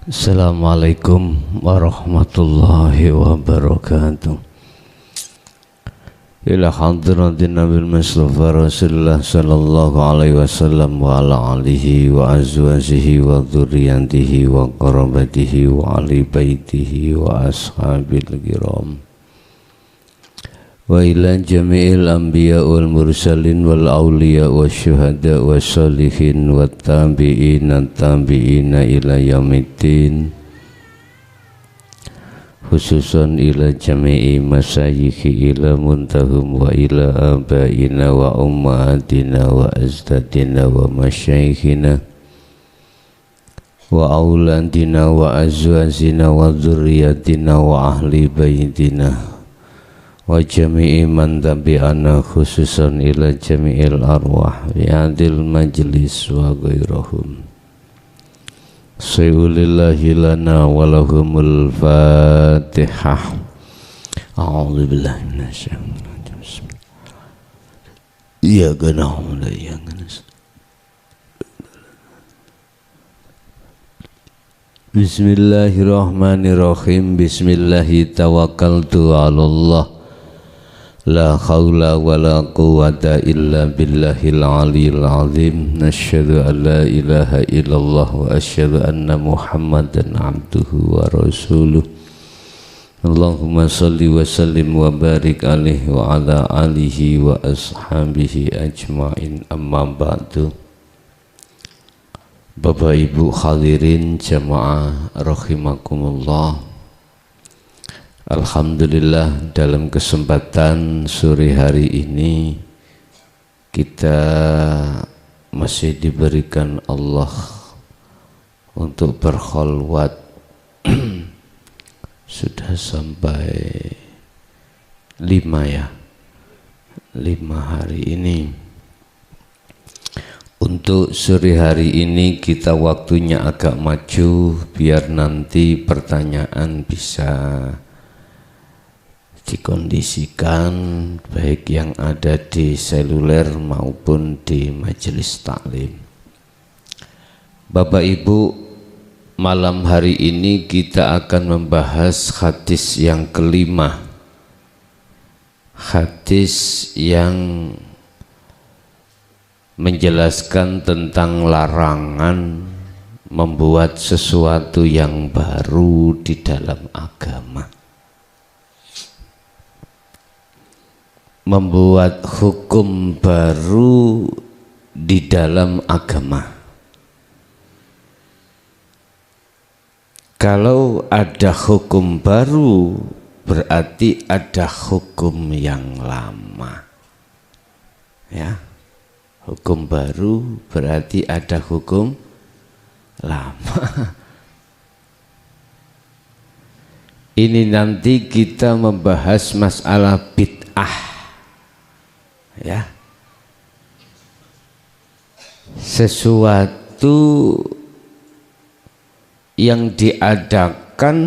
Assalamualaikum warahmatullahi wabarakatuh. Ila hadratin Nabil Mustafa Rasulullah sallallahu alaihi wasallam wa ala alihi wa azwajihi wa dzurriyyatihi wa qarabatihi wa ali baitihi wa ashabil kiram. Wa ila jami'il anbiya wal mursalin wal awliya wa syuhada wa salihin wa tabi'ina ila yaumiddin, khususan ila jami'i masyayikhi ila muntahum wa ila abaina wa ummatina wa azdadina wa masyayikhina wa auladina wa azwazina wa dzurriyyatina wa ahli baitina wa jami'i man tabi'ana, khususan ila jami'il arwah fi hadil majlis wa ghairahum. Sayulillahi lana wa lahumul fatihah. A'udzu billahi minasyaitonir rajim. Iyyaka na'budu wa iyyaka nasta'in. Bismillahirrahmanirrahim. Bismillahi tawakkaltu 'alallah. La haula wa la quwwata illa billahil aliyil azim. Nasyhadu an la ilaha illallah wa asyhadu anna Muhammadan abduhu wa rasuluh. Allahumma salli wa sallim wa barik alaihi wa ala alihi wa ashabihi ajmain, amma ba'du. Bapak Ibu hadirin jamaah rahimakumullah. Alhamdulillah, dalam kesempatan sore hari ini kita masih diberikan Allah untuk berkholwat. Sudah sampai 5 hari ini. Untuk sore hari ini kita waktunya agak maju biar nanti pertanyaan bisa dikondisikan baik yang ada di seluler maupun di majelis taklim. Bapak Ibu, malam hari ini kita akan membahas hadis yang kelima. Hadis yang menjelaskan tentang larangan membuat sesuatu yang baru di dalam agama, membuat hukum baru di dalam agama. Kalau ada hukum baru berarti ada hukum yang lama. Ya, hukum baru berarti ada hukum lama. Ini nanti kita membahas masalah bid'ah. Ya, sesuatu yang diadakan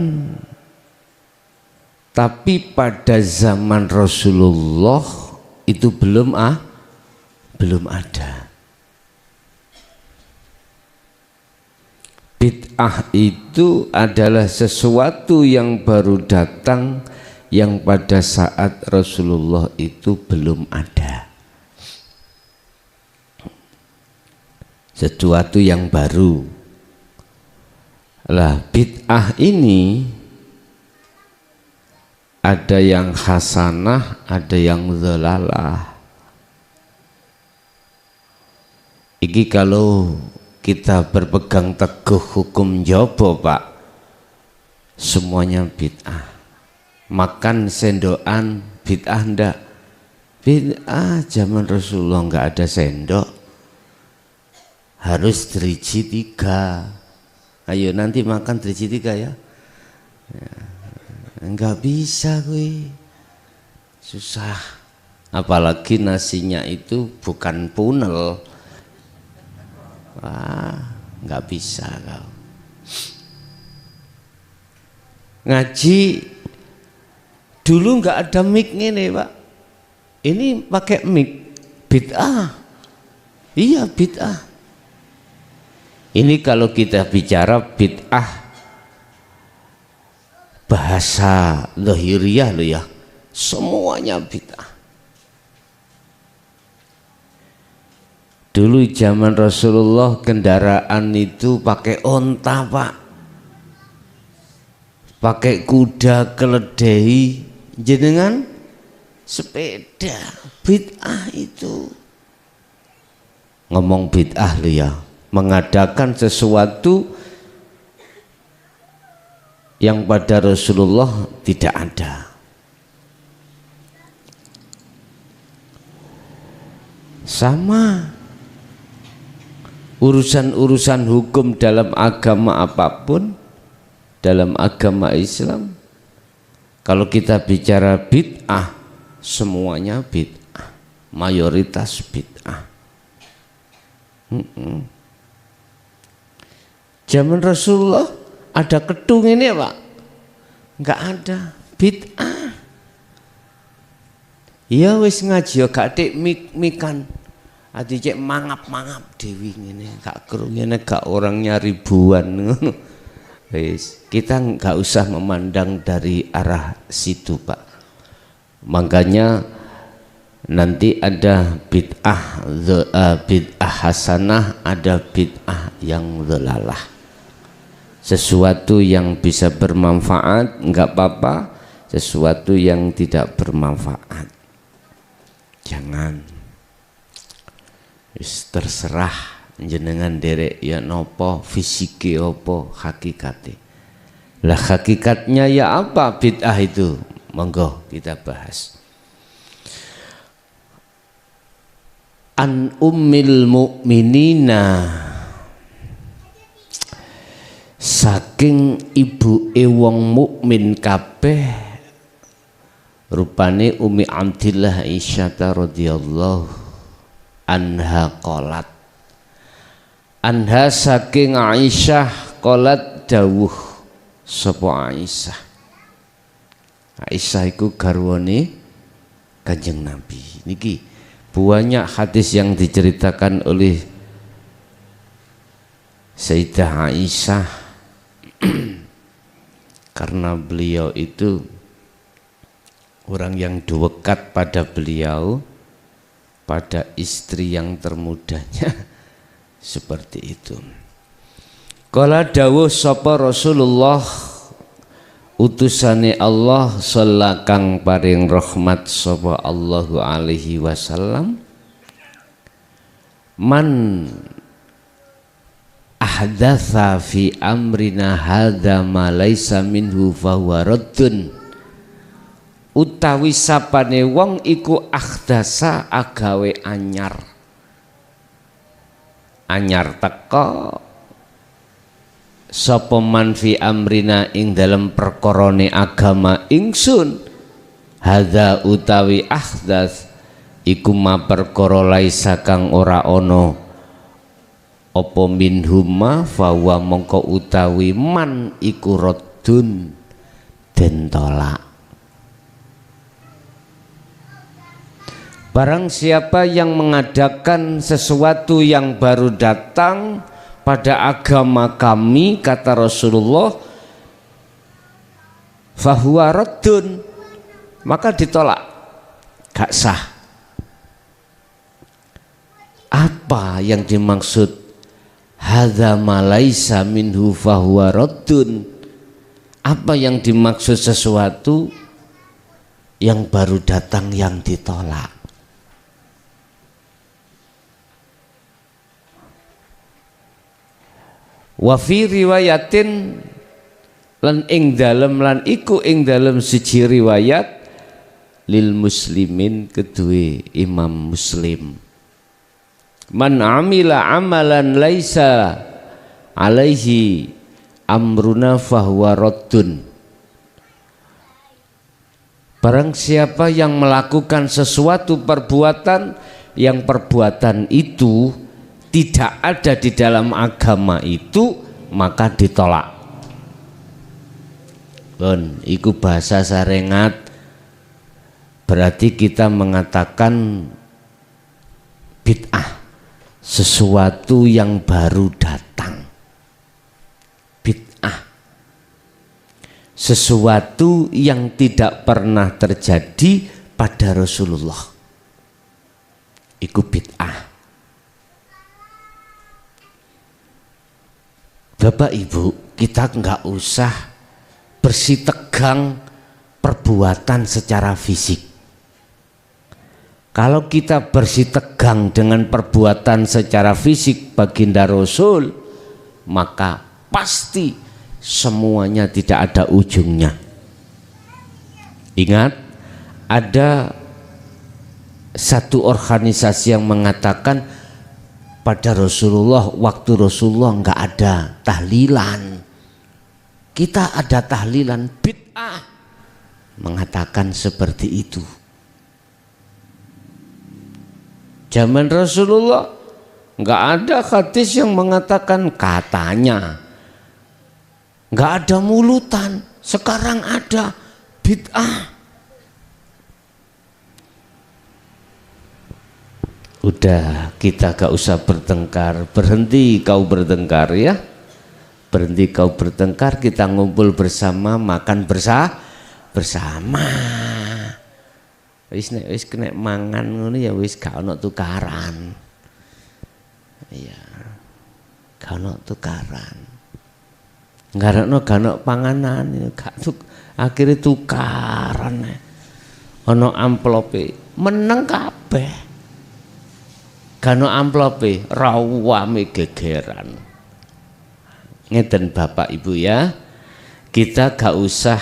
tapi pada zaman Rasulullah itu belum ada. Bid'ah itu adalah sesuatu yang baru datang yang pada saat Rasulullah itu belum ada. Sesuatu yang baru. Lah, bid'ah ini ada yang hasanah, ada yang dhalalah. Iki kalau kita berpegang teguh hukum jobo, Pak, semuanya bid'ah. Makan sendokan bid'ah ndak? Bid'ah, zaman Rasulullah nggak ada sendok, harus driji 3. Ayo nanti makan driji 3 ya. Nggak bisa gue, susah. Apalagi nasinya itu bukan punel. Wah, nggak bisa kau. Ngaji dulu nggak ada mic ini, Pak. Ini pakai mic. Bid'ah. Iya, bid'ah. Ini kalau kita bicara bid'ah bahasa zahiriyah lo ya, semuanya bid'ah. Dulu zaman Rasulullah kendaraan itu pakai onta Pak, pakai kuda keledai, jenengan sepeda, bid'ah itu. Ngomong bid'ah lo ya, mengadakan sesuatu yang pada Rasulullah tidak ada. Sama urusan-urusan hukum dalam agama apapun, dalam agama Islam, kalau kita bicara bid'ah, semuanya bid'ah, mayoritas bid'ah. Zaman Rasulullah ada kedung ini ya Pak? Enggak ada, bid'ah. Ya wis ngaji gak tek mikan. Ati cek mangap-mangap dewi ngene, gak krungu ngene, gak orangnya ribuan ngono. Wis, kita enggak usah memandang dari arah situ, Pak. Makanya nanti ada bid'ah hasanah, ada bid'ah yang dhalalah. Sesuatu yang bisa bermanfaat enggak apa-apa, sesuatu yang tidak bermanfaat jangan. Terserah jenengan derek ya nopo fisike opo hakikate. Lah hakikatnya ya apa bid'ah itu? Monggo kita bahas. An ummil mukminina, saking ibu wong mukmin kabeh, rupane Ummi Abdillah Aisyah radhiyallahu anha qalat, anha saking Aisyah qalat dawuh sapa Aisyah. Aisyah iku garwane Kanjeng Nabi. Niki banyak hadis yang diceritakan oleh Sayyidah Aisyah karena beliau itu orang yang dekat pada beliau, pada istri yang termudanya seperti itu. Kala dawuh sapa Rasulullah utusane Allah sallallahu kang paring rahmat sapa Allahu alaihi wasallam, man ahdatsa fi amrina hadza ma laisa minhu fa huwa raddun. Utawi sapane wong iku akhdasa agawe anyar, anyar teka sapa man fi amrina ing dalem perkarane agama ingsun, hadza utawi ahdas iku ma perkara laisa kang ora ana apa minhuma fawa mongko utawi man iku raddun den tolak. Barang siapa yang mengadakan sesuatu yang baru datang pada agama kami, kata Rasulullah, fahuwa raddun, maka ditolak, gak sah. Apa yang dimaksud hadza ma laisa minhu fahuwa raddun? Apa yang dimaksud sesuatu yang baru datang yang ditolak? Wa fi riwayatin, lan ing dalem lan iku ing dalem siji riwayat lil muslimin kedue Imam Muslim, man amila amalan laisa alaihi amruna fahuwa raddun. Barang siapa yang melakukan sesuatu perbuatan yang perbuatan itu tidak ada di dalam agama itu, maka ditolak. Bon, iku bahasa sarengat, berarti kita mengatakan bid'ah, sesuatu yang baru datang. Bid'ah, sesuatu yang tidak pernah terjadi pada Rasulullah. Iku bid'ah. Bapak Ibu, kita nggak usah bersitegang perbuatan secara fisik. Kalau kita bersitegang dengan perbuatan secara fisik baginda Rasul, maka pasti semuanya tidak ada ujungnya. Ingat, ada satu organisasi yang mengatakan pada Rasulullah, waktu Rasulullah nggak ada tahlilan, kita ada tahlilan, bid'ah. Mengatakan seperti itu. Zaman Rasulullah nggak ada hadis yang mengatakan katanya, nggak ada mulutan. Sekarang ada bid'ah. Udah, kita gak usah bertengkar, berhenti kau bertengkar ya, berhenti kau bertengkar, kita ngumpul bersama, makan bersama. Wis nek wis kena mangan ngono ya wis gak ono tukaran. Iya. Gak ono tukaran. Ngarepno gak ono panganan, gak akhirnya tukaran. Ono amplope, meneng kabeh. Gak ono amplope, rawame gegeran. Ngeten Bapak Ibu ya. Kita gak usah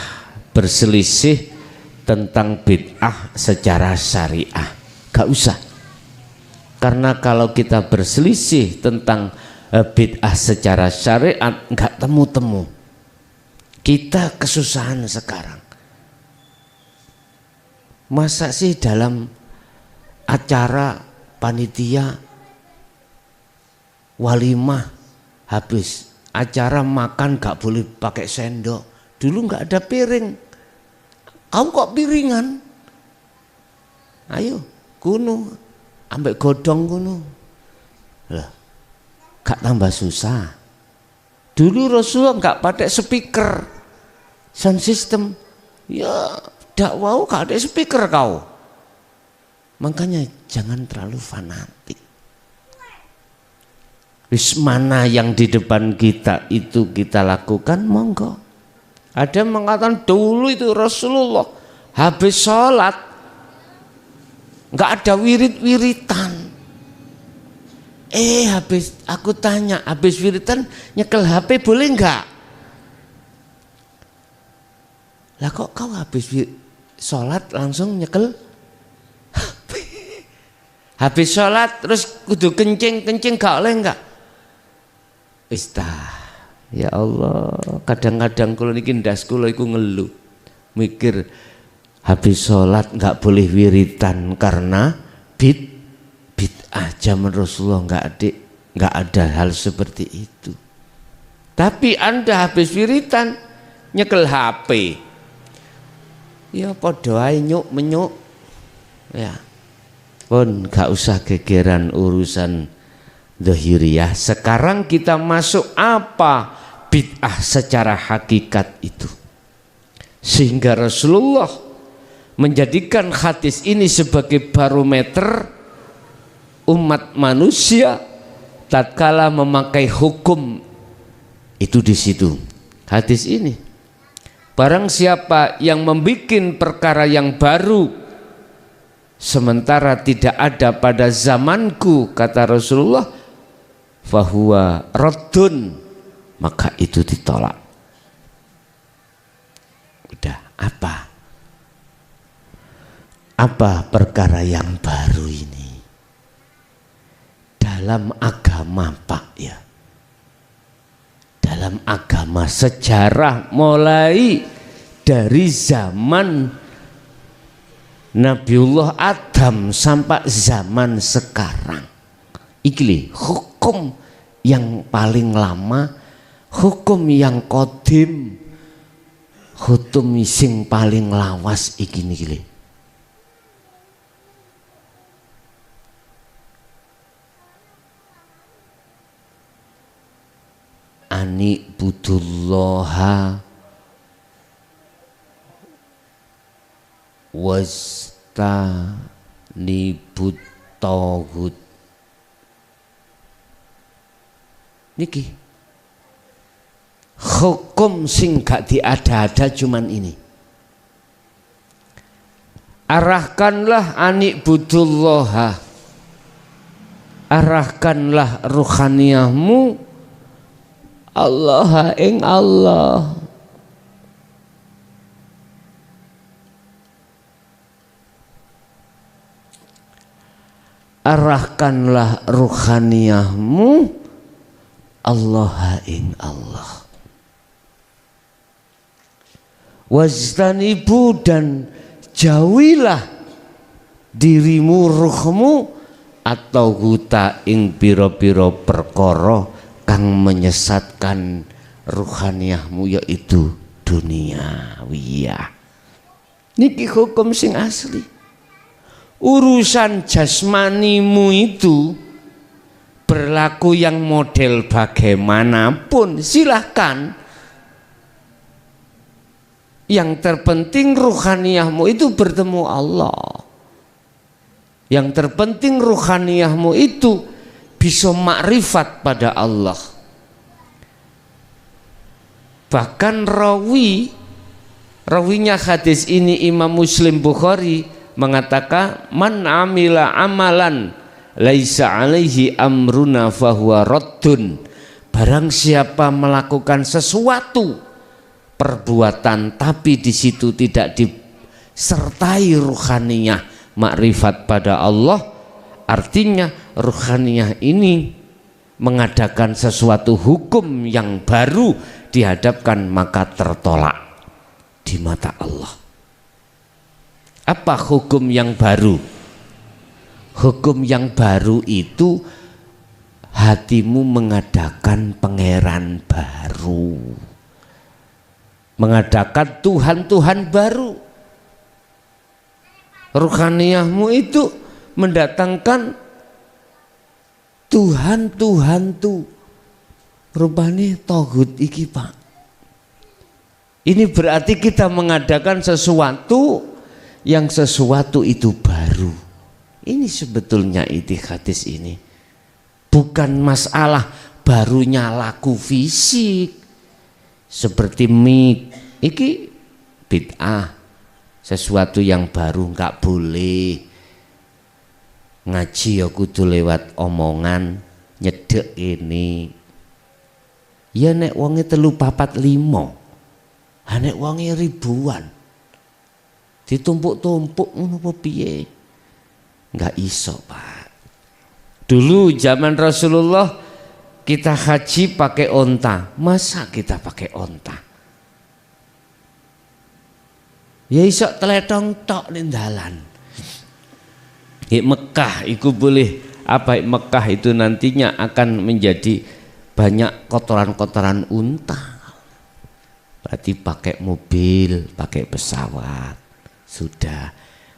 berselisih tentang bid'ah secara syariah, gak usah. Karena kalau kita berselisih tentang bid'ah secara syariat, gak temu-temu. Kita kesusahan sekarang. Masa sih dalam acara panitia walimah, habis acara makan gak boleh pakai sendok. Dulu gak ada piring. Kau kok piringan? Ayo, kuno, ambek godong kuno. Lah, gak tambah susah. Dulu Rasulullah gak pakai speaker, sound system. Ya, dakwah gak ada speaker kau. Makanya jangan terlalu fanatik. Wis mana yang di depan kita itu kita lakukan, monggo. Ada yang mengatakan dulu itu Rasulullah habis sholat nggak ada wirid-wiritan. Habis aku tanya, habis wiritan nyekel HP boleh nggak? Lah kok kau habis sholat langsung nyekel HP? Habis sholat terus kudu kencing gak oleh nggak? Istah. Ya Allah, kadang-kadang kalau niki ndas kula iku ngeluh, mikir habis sholat nggak boleh wiritan karena bid'ah. Zaman Rasulullah nggak ada hal seperti itu. Tapi Anda habis wiritan nyekel HP, ya podo ae nyuk menyuk, ya pun nggak usah gegeran urusan zahiriyah. Sekarang kita masuk apa bid'ah secara hakikat itu, sehingga Rasulullah menjadikan hadis ini sebagai barometer umat manusia tatkala memakai hukum itu di situ. Hadis ini, barang siapa yang membuat perkara yang baru sementara tidak ada pada zamanku, kata Rasulullah, fahuwa raddun, maka itu ditolak. Udah, apa perkara yang baru ini dalam agama Pak ya? Dalam agama, sejarah mulai dari zaman Nabiullah Adam sampai zaman sekarang, iki hukum yang paling lama, hukum yang kodim, hukum sing paling lawas iki niki. Ani budullaha wastanibut taghut. Niki hukum sing gak diada-ada cuman ini. Arahkanlah anik budullah, arahkanlah ruhaniyahmu Allah ing Allah. Arahkanlah ruhaniyahmu Allah ing Allah. Wajtanibu, dan jauhilah dirimu ruhmu atau huta ing piro-piro perkara kang menyesatkan ruhaniyahmu, yaitu duniawiyah. Niki hukum sing asli. Urusan jasmanimu itu berlaku yang model bagaimanapun silahkan. Yang terpenting ruhaniyahmu itu bertemu Allah. Yang terpenting ruhaniyahmu itu bisa makrifat pada Allah. Bahkan rawinya hadis ini Imam Muslim Bukhari mengatakan, man amila amalan laisa alaihi amruna fahuwa raddun. Barang siapa melakukan sesuatu perbuatan tapi di situ tidak disertai ruhaniyah makrifat pada Allah, artinya ruhaniyah ini mengadakan sesuatu hukum yang baru dihadapkan, maka tertolak di mata Allah. Apa hukum yang baru? Hukum yang baru itu hatimu mengadakan pangeran baru, mengadakan Tuhan-Tuhan baru. Ruhaniyahmu itu mendatangkan Tuhan-Tuhan tu rupanya togut iki Pak. Ini berarti kita mengadakan sesuatu yang sesuatu itu baru. Ini sebetulnya iti hadis ini bukan masalah barunya laku fisik seperti mik iki bid'ah, sesuatu yang baru nggak boleh. Ngaji ya kudu lewat omongan nyedek ini. Ya nek wonge 3, 4, 5. Ha nek wonge ribuan. Ditumpuk-tumpuk ngono apa piye? Enggak iso, Pak. Dulu zaman Rasulullah kita haji pakai onta. Masa kita pakai onta? Ya iso teletong tok ning dalan. Mekah itu boleh apa? Mekah itu nantinya akan menjadi banyak kotoran-kotoran unta. Berarti pakai mobil, pakai pesawat. Sudah,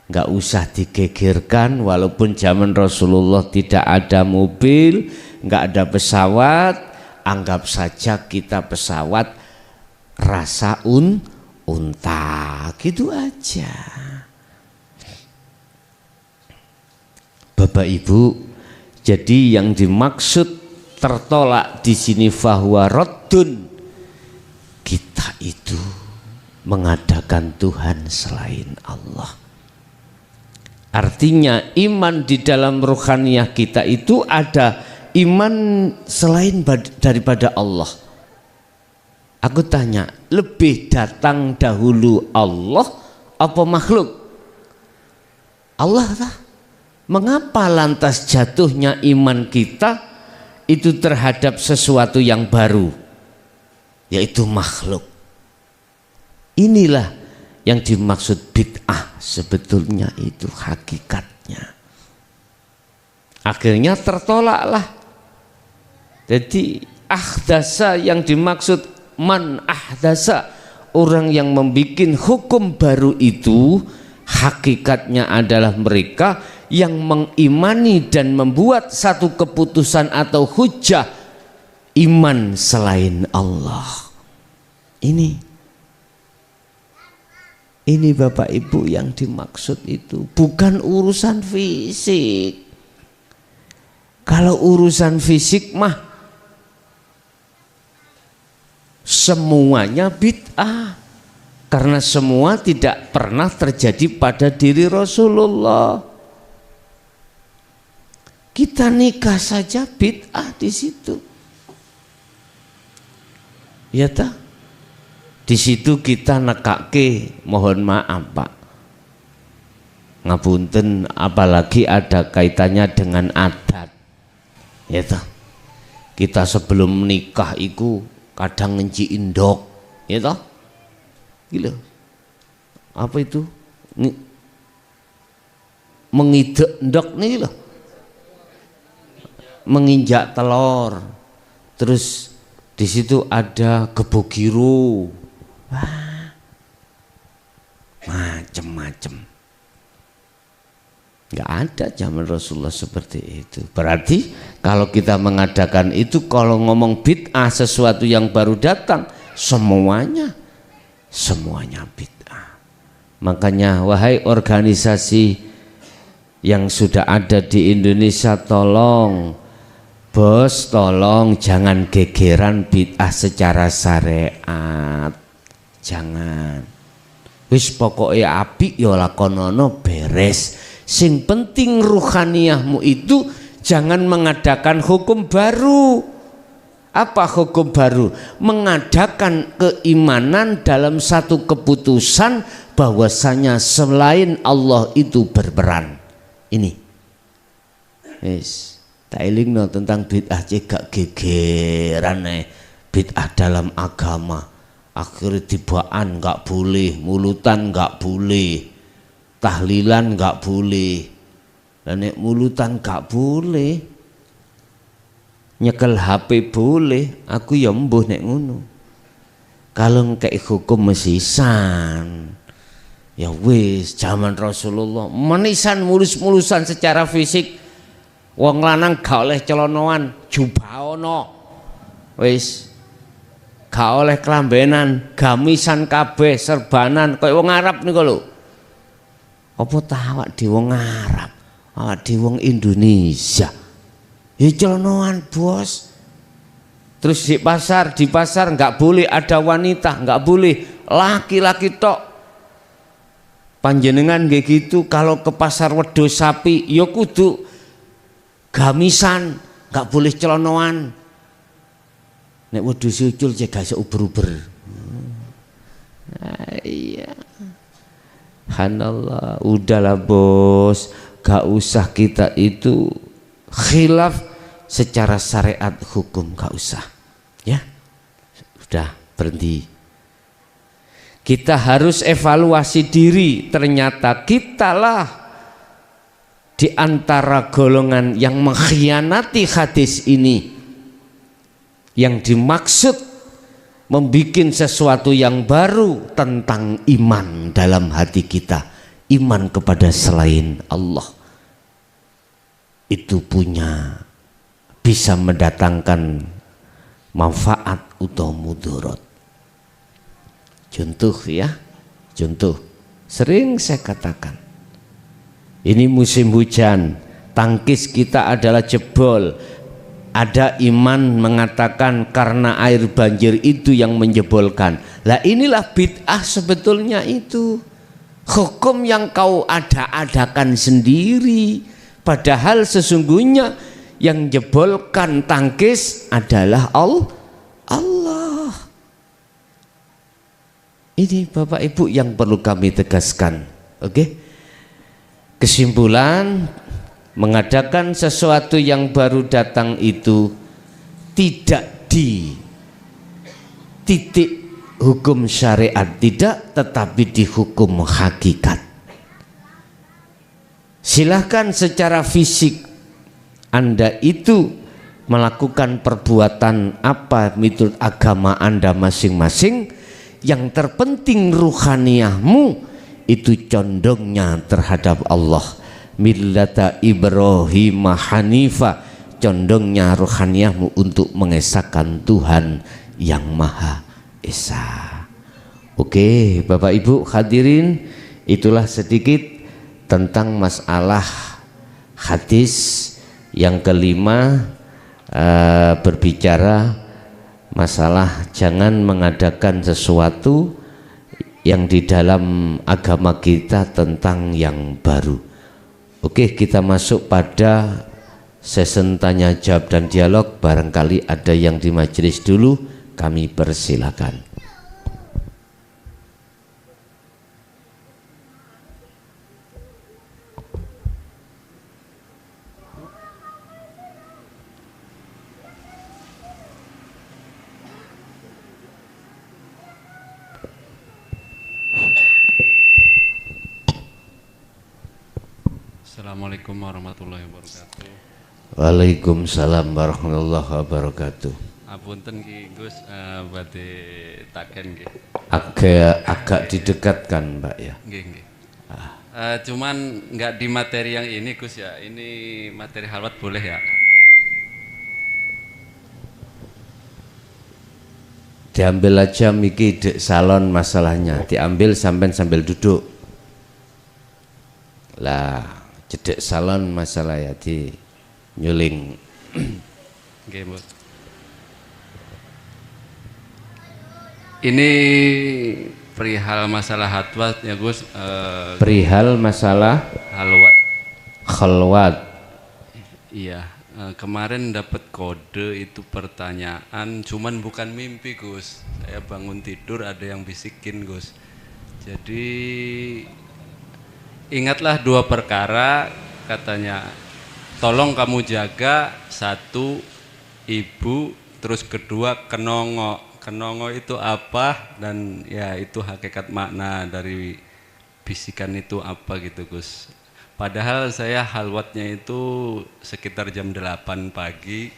nggak usah digegerkan. Walaupun zaman Rasulullah tidak ada mobil, nggak ada pesawat, anggap saja kita pesawat rasa unta, gitu aja. Bapak Ibu, jadi yang dimaksud tertolak di sini fahuwa raddun, kita itu mengadakan Tuhan selain Allah. Artinya iman di dalam ruhaniyah kita itu ada iman selain daripada Allah. Aku tanya, lebih datang dahulu Allah apa makhluk? Allah lah. Mengapa lantas jatuhnya iman kita itu terhadap sesuatu yang baru, yaitu makhluk? Inilah yang dimaksud bid'ah, sebetulnya itu hakikatnya. Akhirnya tertolaklah. Jadi ahdasa yang dimaksud man ahdasa, orang yang membuat hukum baru itu hakikatnya adalah mereka yang mengimani dan membuat satu keputusan atau hujah iman selain Allah. Ini Ini Bapak Ibu yang dimaksud itu bukan urusan fisik. Kalau urusan fisik mah semuanya bid'ah, karena semua tidak pernah terjadi pada diri Rasulullah. Kita nikah saja bid'ah di situ, ya tak? Di situ kita nekake, mohon maaf Pak, ngapunten, apalagi ada kaitannya dengan adat, ya tak? Kita sebelum menikah itu kadang ngenci indok, ya tak? Gila, apa itu? Mengidek ndok nih loh, menginjak telur, terus di situ ada gebogiru. Wah, macem-macem. Nggak ada zaman Rasulullah seperti itu. Berarti kalau kita mengadakan itu, kalau ngomong bid'ah sesuatu yang baru datang, semuanya bid'ah. Makanya wahai organisasi yang sudah ada di Indonesia, tolong bos, tolong jangan gegeran bid'ah secara syariat. Jangan, wis pokoknya apik ya lakonono beres. Sing penting ruhaniyahmu itu jangan mengadakan hukum baru. Apa hukum baru? Mengadakan keimanan dalam satu keputusan bahwasanya selain Allah itu berperan. Ini wis tak elingno tentang bid'ah, cegak gegeran bid'ah dalam agama. Akhirnya tibaan nggak boleh, mulutan nggak boleh, tahlilan nggak boleh, dan mulutan nggak boleh, nyekel HP boleh. Aku ya mbuh nek ngono. Kalau kayak hukum mesisan, ya wis zaman Rasulullah menisan mulus-mulusan secara fisik. Wong lanang gak oleh celonoan, jubahono, wis. Gak oleh kelambenan, gamisan kabeh, serbanan kayak wong Arab niku lho. Apa ta awak dhewe wong Arab, awak dhewe wong Indonesia. Ya celonoan, Bos. Terus di pasar nggak boleh ada wanita, nggak boleh laki-laki tok. Panjenengan nggih gitu, kalau ke pasar wedhus sapi ya kudu gamisan, nggak boleh celonoan. Nek wedhus ucul cek gak uber-uber. Iya. Hanallah, udahlah bos, gak usah kita itu khilaf secara syariat hukum, gak usah. Ya, sudah berhenti. Kita harus evaluasi diri. Ternyata kitalah di antara golongan yang mengkhianati hadis ini, yang dimaksud membuat sesuatu yang baru tentang iman dalam hati kita, iman kepada selain Allah. Itu bisa mendatangkan manfaat atau mudarat. Contoh ya, contoh sering saya katakan, ini musim hujan, tangkis kita adalah jebol. Ada iman mengatakan karena air banjir itu yang menjebolkan. Lah inilah bid'ah sebetulnya itu. Hukum yang kau ada-adakan sendiri. Padahal sesungguhnya yang jebolkan tangkis adalah Allah. Ini Bapak Ibu yang perlu kami tegaskan. Oke? Kesimpulan, mengadakan sesuatu yang baru datang itu tidak di titik hukum syariat, tidak, tetapi di hukum hakikat. Silahkan secara fisik Anda itu melakukan perbuatan apa menurut agama Anda masing-masing. Yang terpenting ruhaniyahmu itu condongnya terhadap Allah. Millata Ibrahim Hanifa, condongnya rohaniyahmu untuk mengesahkan Tuhan yang Maha Esa. Oke, Bapak Ibu hadirin, itulah sedikit tentang masalah hadis yang kelima, berbicara masalah jangan mengadakan sesuatu yang di dalam agama kita tentang yang baru. Oke, kita masuk pada sesi tanya jawab dan dialog. Barangkali ada yang di majelis dulu, kami persilakan. Assalamualaikum warahmatullahi wabarakatuh. Waalaikumsalam warahmatullahi wabarakatuh. Apunten Ki Gus, badhe taken nggih. Agak didekatkan, Mbak ya. Nggih, nggih. Cuman nggak di materi yang ini Gus ya. Ini materi halwat boleh ya? Diambil aja miki dek salon masalahnya, diambil sambil duduk. Lah, cedek salon masalah ya di nyuling. Nggih, Bu. Ini perihal masalah hatwat ya Gus. Perihal masalah Halwat. khalwat. Iya. Kemarin dapat kode itu pertanyaan, cuman bukan mimpi Gus. Saya bangun tidur ada yang bisikin Gus. Jadi ingatlah dua perkara, katanya tolong kamu jaga, satu ibu, terus kedua kenongo. Kenongo itu apa, dan ya itu hakikat makna dari bisikan itu apa gitu Gus. Padahal saya halwatnya itu sekitar jam 8 pagi,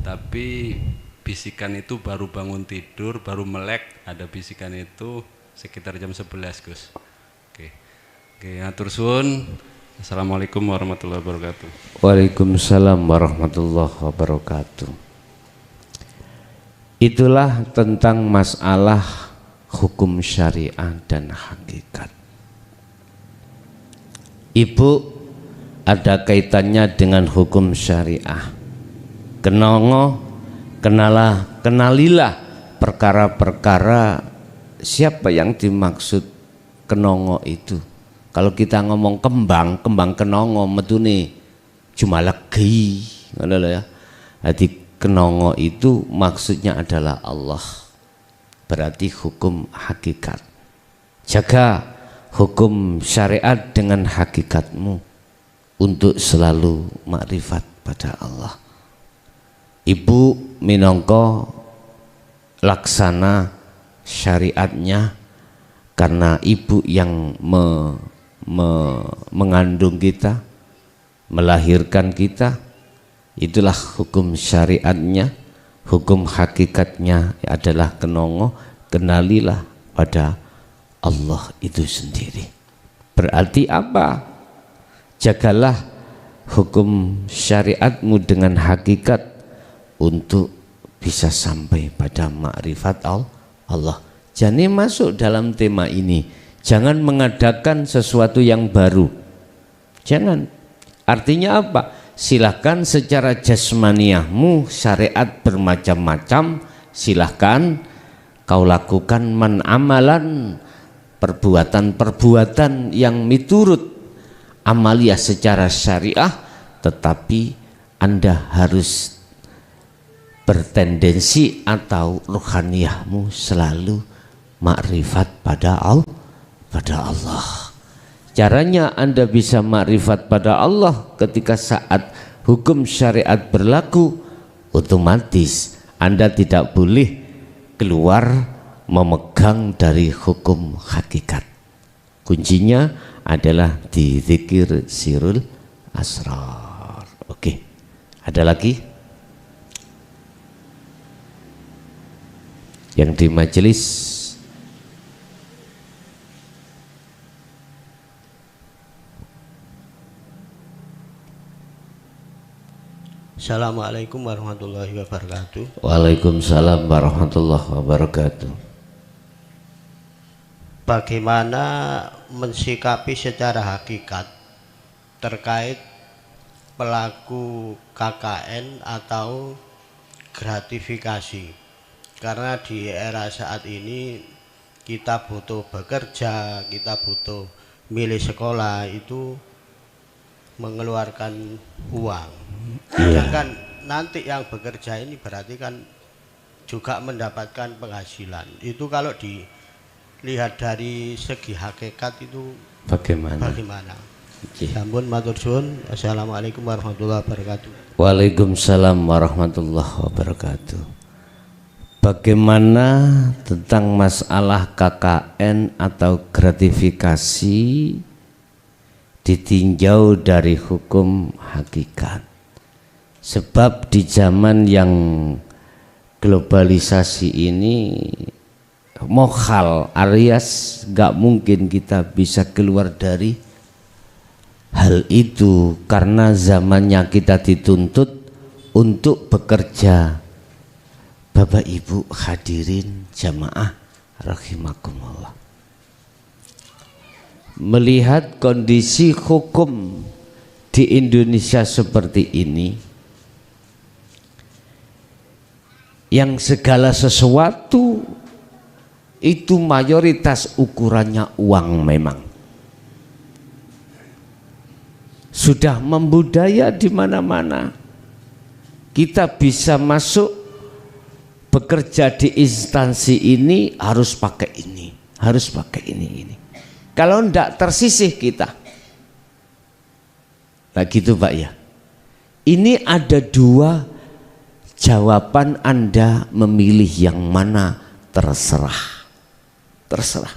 tapi bisikan itu baru bangun tidur, baru melek ada bisikan itu sekitar jam 11 Gus. Oke, atur suwun. Assalamualaikum warahmatullahi wabarakatuh. Waalaikumsalam warahmatullahi wabarakatuh. Itulah tentang masalah hukum syariah dan hakikat. Ibu, ada kaitannya dengan hukum syariah. Kenongo, kenalilah perkara-perkara siapa yang dimaksud kenongo itu. Kalau kita ngomong kembang kenongo metune cuma legi, ya. Jadi kenongo itu maksudnya adalah Allah. Berarti hukum hakikat. Jaga hukum syariat dengan hakikatmu untuk selalu makrifat pada Allah. Ibu minangka laksana syariatnya, karena ibu yang mengandung kita, melahirkan kita. Itulah hukum syariatnya. Hukum hakikatnya adalah kenongo, kenalilah pada Allah itu sendiri. Berarti apa? Jagalah hukum syariatmu dengan hakikat untuk bisa sampai pada makrifat Allah. Jadi masuk dalam tema ini. Jangan mengadakan sesuatu yang baru. Jangan. Artinya apa? Silahkan secara jasmaniahmu syariat bermacam-macam, silahkan kau lakukan amalan, perbuatan-perbuatan yang miturut amalia secara syariah, tetapi Anda harus bertendensi atau rohaniyahmu selalu makrifat pada Allah. Caranya Anda bisa makrifat pada Allah ketika saat hukum syariat berlaku, otomatis Anda tidak boleh keluar memegang dari hukum hakikat. Kuncinya adalah di zikir sirul asrar. Oke, ada lagi yang di majelis? Assalamualaikum warahmatullahi wabarakatuh. Waalaikumsalam warahmatullahi wabarakatuh. bagaimana mensikapi secara hakikat terkait pelaku KKN atau gratifikasi, karena di era saat ini kita butuh bekerja, kita butuh milih sekolah itu mengeluarkan uang. Sedangkan nanti yang bekerja ini berarti kan juga mendapatkan penghasilan. Itu kalau dilihat dari segi hakikat itu bagaimana? Sampun matur suwun. Assalamualaikum warahmatullahi wabarakatuh. Waalaikumsalam warahmatullahi wabarakatuh. Bagaimana tentang masalah KKN atau gratifikasi ditinjau dari hukum hakikat? Sebab di zaman yang globalisasi ini mohal alias gak mungkin kita bisa keluar dari hal itu, karena zamannya kita dituntut untuk bekerja. Bapak Ibu hadirin jamaah rahimakumullah, melihat kondisi hukum di Indonesia seperti ini, yang segala sesuatu itu mayoritas ukurannya uang, memang sudah membudaya di mana-mana. Kita bisa masuk bekerja di instansi ini harus pakai ini, harus pakai ini. Kalau enggak tersisih kita. Nah gitu Pak ya. Ini ada dua jawaban, Anda memilih yang mana terserah. Terserah.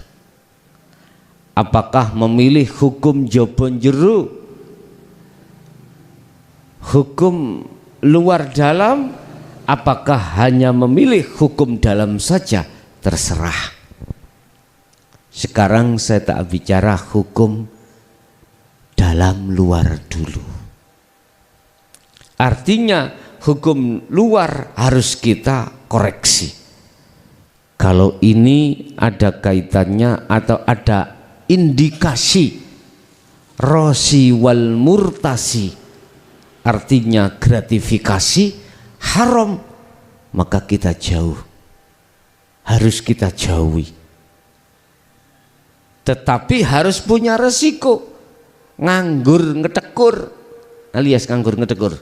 Apakah memilih hukum jobon jeru, hukum luar dalam, apakah hanya memilih hukum dalam saja, terserah. Sekarang saya tak bicara hukum dalam luar dulu. Artinya hukum luar harus kita koreksi. Kalau ini ada kaitannya atau ada indikasi rosi wal murtasi, artinya gratifikasi haram, maka kita jauh, harus kita jauhi. Tetapi harus punya resiko, nganggur ngetekur, alias nganggur ngetekur.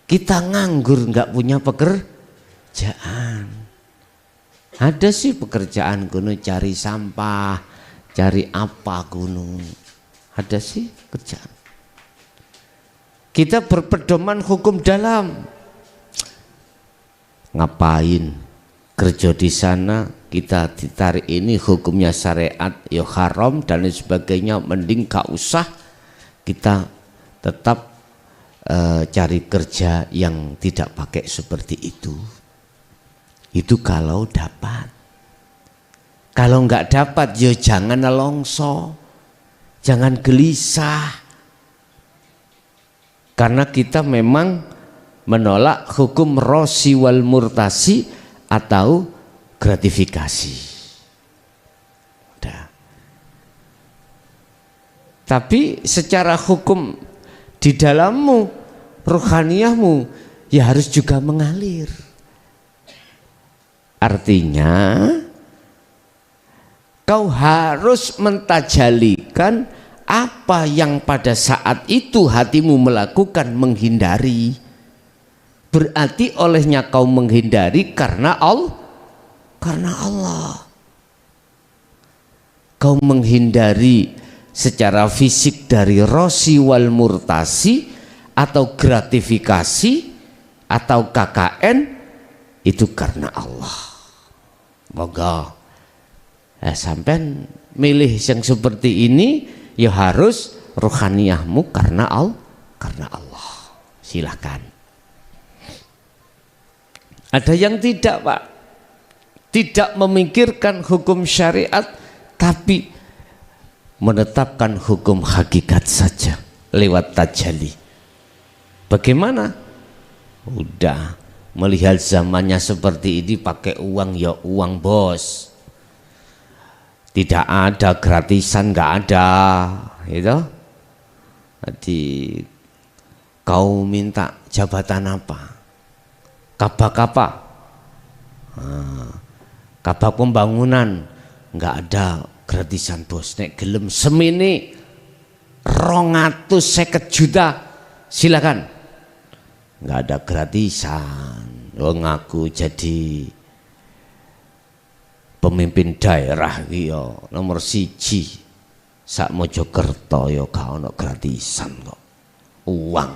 Kita nganggur nggak punya pekerjaan. Ada sih pekerjaan kuno, cari sampah, cari apa kuno, ada sih kerjaan. Kita berpedoman hukum dalam. Ngapain kerja di sana, kita ditarik ini hukumnya syariat ya haram dan lain sebagainya, mending gak usah, kita tetap cari kerja yang tidak pakai seperti itu. Itu kalau dapat. Kalau nggak dapat ya jangan nelongso, jangan gelisah, karena kita memang menolak hukum rosi wal murtasi atau gratifikasi. Udah. Tapi secara hukum di dalammu, ruhaniyahmu ya harus juga mengalir. Artinya kau harus mentajalikan apa yang pada saat itu hatimu melakukan, menghindari. Berarti olehnya kau menghindari karena Allah. Kau menghindari secara fisik dari rosi wal murtasi atau gratifikasi atau KKN, itu karena Allah. Moga sampai milih yang seperti ini ya harus ruhaniyahmu karena Allah. Silahkan. Ada yang tidak Pak, tidak memikirkan hukum syariat tapi menetapkan hukum hakikat saja lewat tajalli. Bagaimana? Udah melihat zamannya seperti ini, pakai uang ya uang bos. Tidak ada gratisan, nggak ada, gitu. Jadi kau minta jabatan apa? Kabak apa? Kabak pembangunan, nggak ada gratisan bos. Nek gelem semini 250 juta, silakan. Nggak ada gratisan. Ngaku jadi pemimpin daerah yo nomor 1 sak Mojokerto yo gak ono gratisan kok. Uang.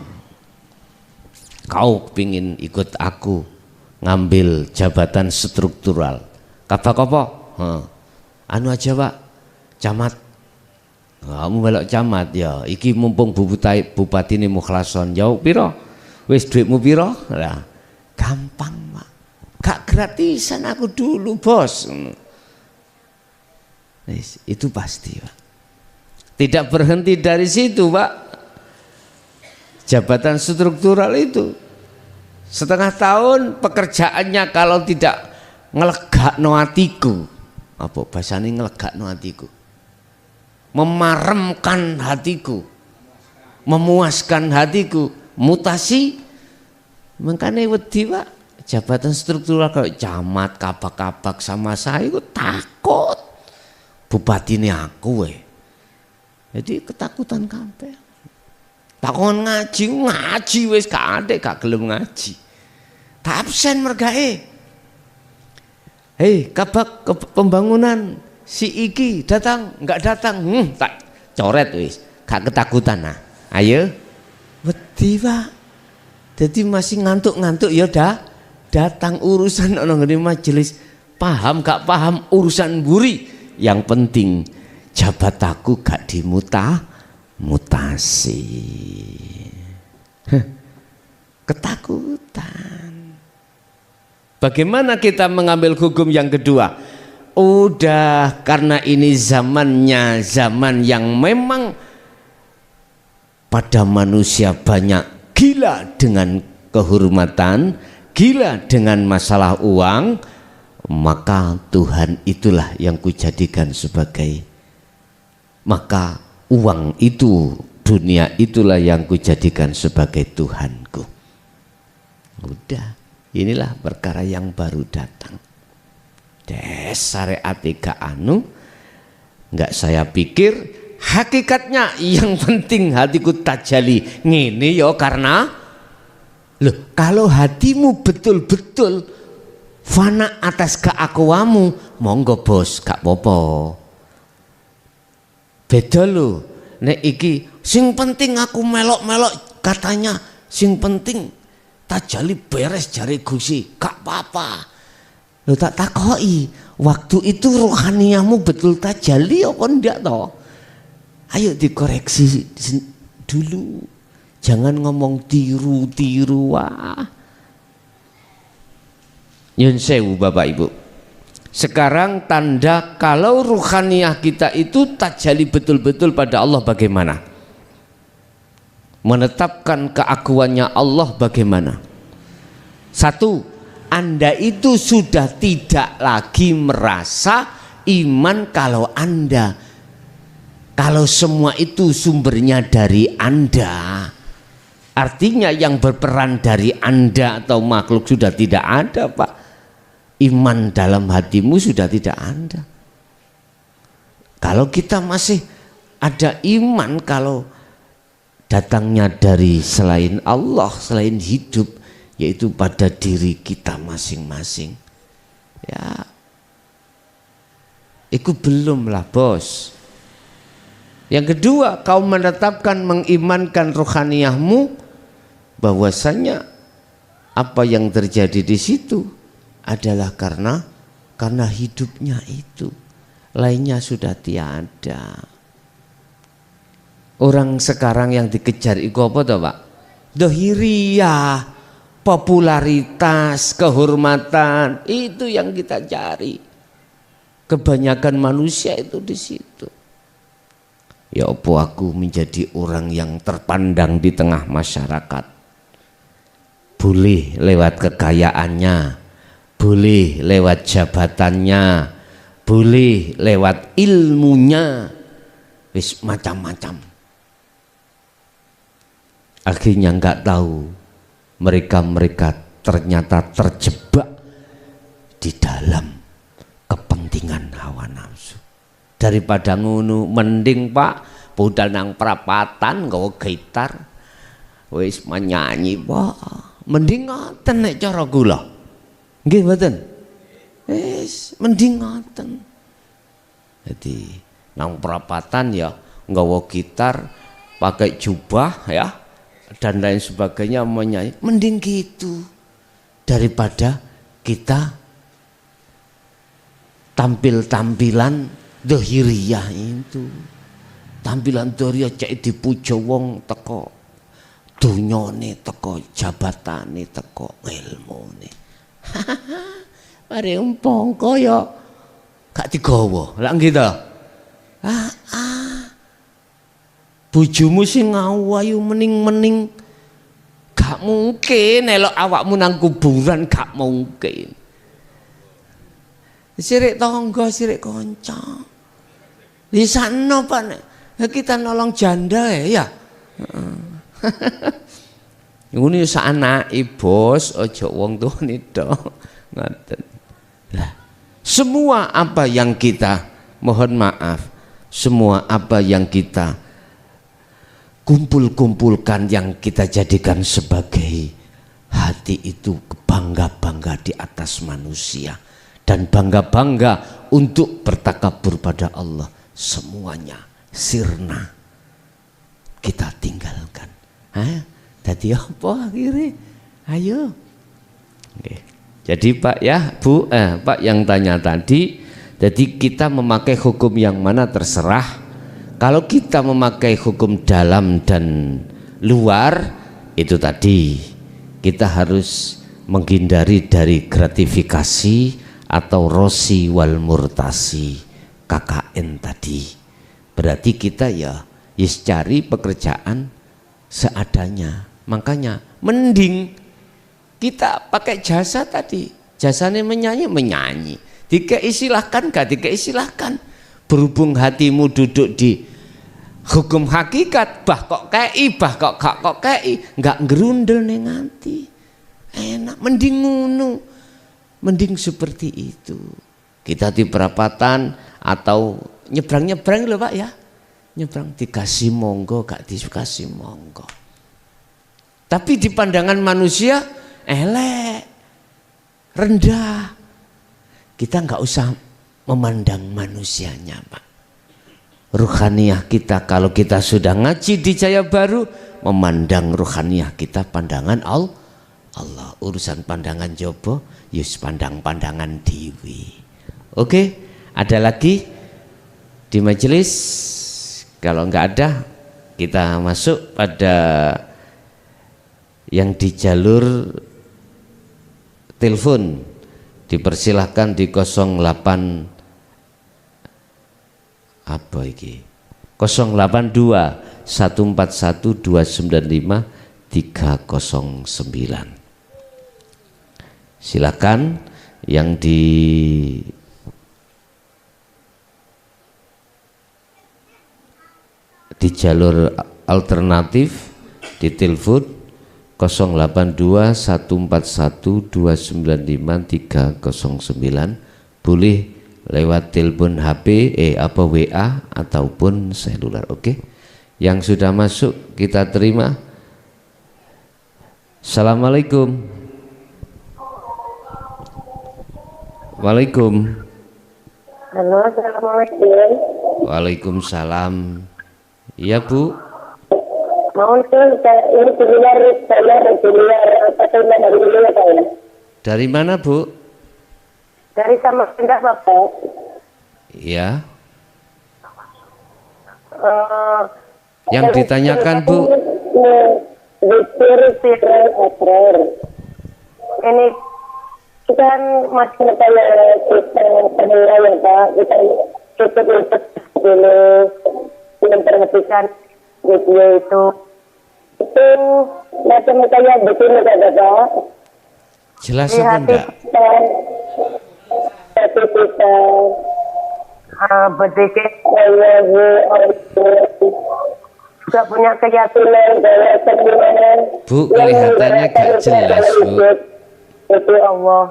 Kau pingin ikut aku ngambil jabatan struktural. Kabak apa? Anu aja Pak, camat. Kamu belok camat ya. Iki mumpung bupati ini mukhlason. Jauh piro? Wis duitmu piro? Lah, gampang Pak. Gak gratisan aku dulu bos. Itu pasti Pak. Tidak berhenti dari situ Pak. Jabatan struktural itu setengah tahun pekerjaannya kalau tidak ngelegakno atiku. Apa bahasane ngelegakno atiku? Memaremkan hatiku, memuaskan hatiku, mutasi. Makanya wedi Pak. Jabatan struktural kalau camat, kabak-kabak sama saya itu takut. Bupati ini aku Jadi ketakutan kabeh. Takon ngaji wis gak adek gak gelem ngaji. Tak absen mergae. Hei, kabak pembangunan si iki datang, enggak datang. Tak coret wis. Gak ketakutan nah. Ayo. Wedi Pak. Jadi masih ngantuk-ngantuk ya datang urusan ono ngene majelis, paham gak paham urusan buri, yang penting jabataku gak mutasi. Ketakutan. Bagaimana kita mengambil hukum yang kedua? Udah, karena ini zamannya zaman yang memang pada manusia banyak gila dengan kehormatan, gila dengan masalah uang, maka Tuhan itulah yang kujadikan sebagai, maka uang itu, dunia itulah yang kujadikan sebagai Tuhanku. Udah, inilah perkara yang baru datang. Syariat tiga anu, nggak saya pikir hakikatnya yang penting hatiku tajali ngene yo karena loh, kalau hatimu betul-betul fana atas keakuamu, monggo bos, gak popo. Beda lo, nek iki sing penting aku melok-melok katanya, sing penting tajali beres jari Gusti, gak apa-apa. Lo tak takoi, waktu itu rohaniamu betul tajali apa ndak toh? Ayo dikoreksi dulu. Jangan ngomong tiru-tiru wah. Nyun sewu Bapak Ibu. Sekarang tanda kalau ruhaniah kita itu tajali betul-betul pada Allah bagaimana? Menetapkan keakuannya Allah bagaimana? Satu, Anda itu sudah tidak lagi merasa iman kalau semua itu sumbernya dari Anda. Artinya yang berperan dari Anda atau makhluk sudah tidak ada Pak. Iman dalam hatimu sudah tidak ada. Kalau kita masih ada iman kalau datangnya dari selain Allah, selain hidup, yaitu pada diri kita masing-masing, ya itu belum lah bos. Yang kedua, kau menetapkan mengimankan rohaniahmu bahwasanya apa yang terjadi di situ adalah karena hidupnya itu, lainnya sudah tiada. Orang sekarang yang dikejar itu apa toh Pak? Dohiriyah, popularitas, kehormatan, itu yang kita cari. Kebanyakan manusia itu di situ. Ya apa aku menjadi orang yang terpandang di tengah masyarakat? Boleh lewat kekayaannya, boleh lewat jabatannya, boleh lewat ilmunya wis macam-macam. Akhirnya nggak tahu mereka ternyata terjebak di dalam kepentingan hawa nafsu. Daripada ngono mending Pak budal nang perapatan nggawa gitar wis menyanyi Pak. Mending ngoten nek cara kula. Nggih mboten? Wis mending ngoten. Jadi nang perapatan ya nggawa gitar, pakai jubah ya dan lain sebagainya menyanyi. Mending gitu daripada kita tampil-tampilan dohiriyah itu. Tampilan dohiriyah cek dipuja wong teko dunyane, teko jabatane, teko ilmune. Mari umpangka ya gak digawa. Lah nggih ta? Bojomu sing ayu mening-mening gak mungkin elok awakmu nang kuburan, gak mungkin. Sirik tangga, sirik kanca. Di sana Pak nek kita nolong janda ya. Ngono sak anake bos, aja wong tuane tok. Ngoten. Lah, semua apa yang kita mohon maaf, semua apa yang kita kumpul-kumpulkan, yang kita jadikan sebagai hati itu bangga-bangga di atas manusia dan bangga-bangga untuk bertakabur pada Allah, semuanya sirna kita tinggalkan. Jadi apa akhirnya? Ayo. Oke. Jadi Pak ya Bu, Pak yang tanya tadi, jadi kita memakai hukum yang mana terserah. Kalau kita memakai hukum dalam dan luar, itu tadi kita harus menghindari dari gratifikasi atau rosi wal murtasi, KKN tadi. Berarti kita ya cari pekerjaan seadanya. Makanya mending kita pakai jasa tadi, jasanya menyanyi, dikei silahkan, gak dikei silahkan. Berhubung hatimu duduk di hukum hakikat, bah kok kei, bah kok gak kok kei, nggak ngerundel ning nganti. Enak, mending ngono, mending seperti itu. Kita di perapatan atau nyebrang-nyebrang loh Pak ya, nyebrang dikasih monggo, gak dikasih monggo. Tapi di pandangan manusia elek, rendah. Kita nggak usah memandang manusianya Pak. Ruhaniyah kita kalau kita sudah ngaji di Jaya Baru, memandang ruhaniyah kita pandangan Allah. Urusan pandangan jobo, yus pandang-pandangan dewi. Oke, ada lagi di majelis? Kalau nggak ada, kita masuk pada yang di jalur telepon. Dipersilahkan di 08 apa iki? 082 141 295 309. Silakan yang di jalur alternatif di telepon 082 141 295 309, boleh lewat telepon HP WA ataupun seluler. Oke. Yang sudah masuk kita terima. Assalamualaikum. Waalaikum. Halo, assalamualaikum. Waalaikumsalam. Iya Bu. Mohon ini di luar dari luar saya. Dari mana Bu? Dari Samarinda Bapak. Iya. Yang ditanyakan Bu? Ini kan masih kayak kita penilai ya Pak. Kita dulu memperhatikan video itu macam kayak begini saja Pak. Jelas apa enggak? Hati kita Berpikir juga punya keyakinan bahwa semuanya Bu, kelihatannya gak jelas, Bu. itu Allah.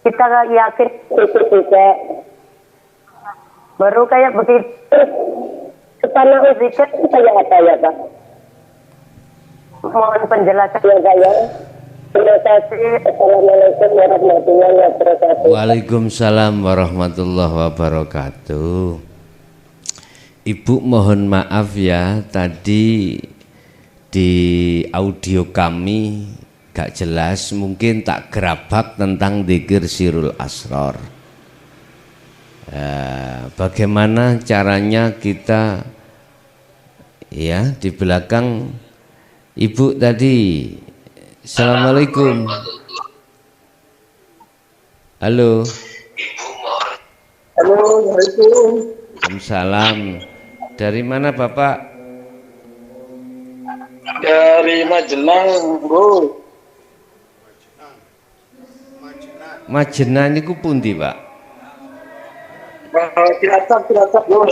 Kita yakin itu juga. Baru kayak begitu. Karena zikir itu kayak apa ya, Pak? Mohon penjelasan ya, Pak ya. Terima kasih. Assalamualaikum warahmatullahi wabarakatuh. Waalaikumsalam warahmatullahi wabarakatuh. Ibu mohon maaf ya, tadi di audio kami gak jelas, mungkin tak gerabak tentang dzikir sirul asrar. Bagaimana caranya kita ya di belakang Ibu tadi. Assalamualaikum. Halo. Halo, Assalamualaikum. Waalaikumsalam. Dari mana Bapak? Dari Majenang, Bu. Majenang niku pundi, Pak? Cilacap, Bu.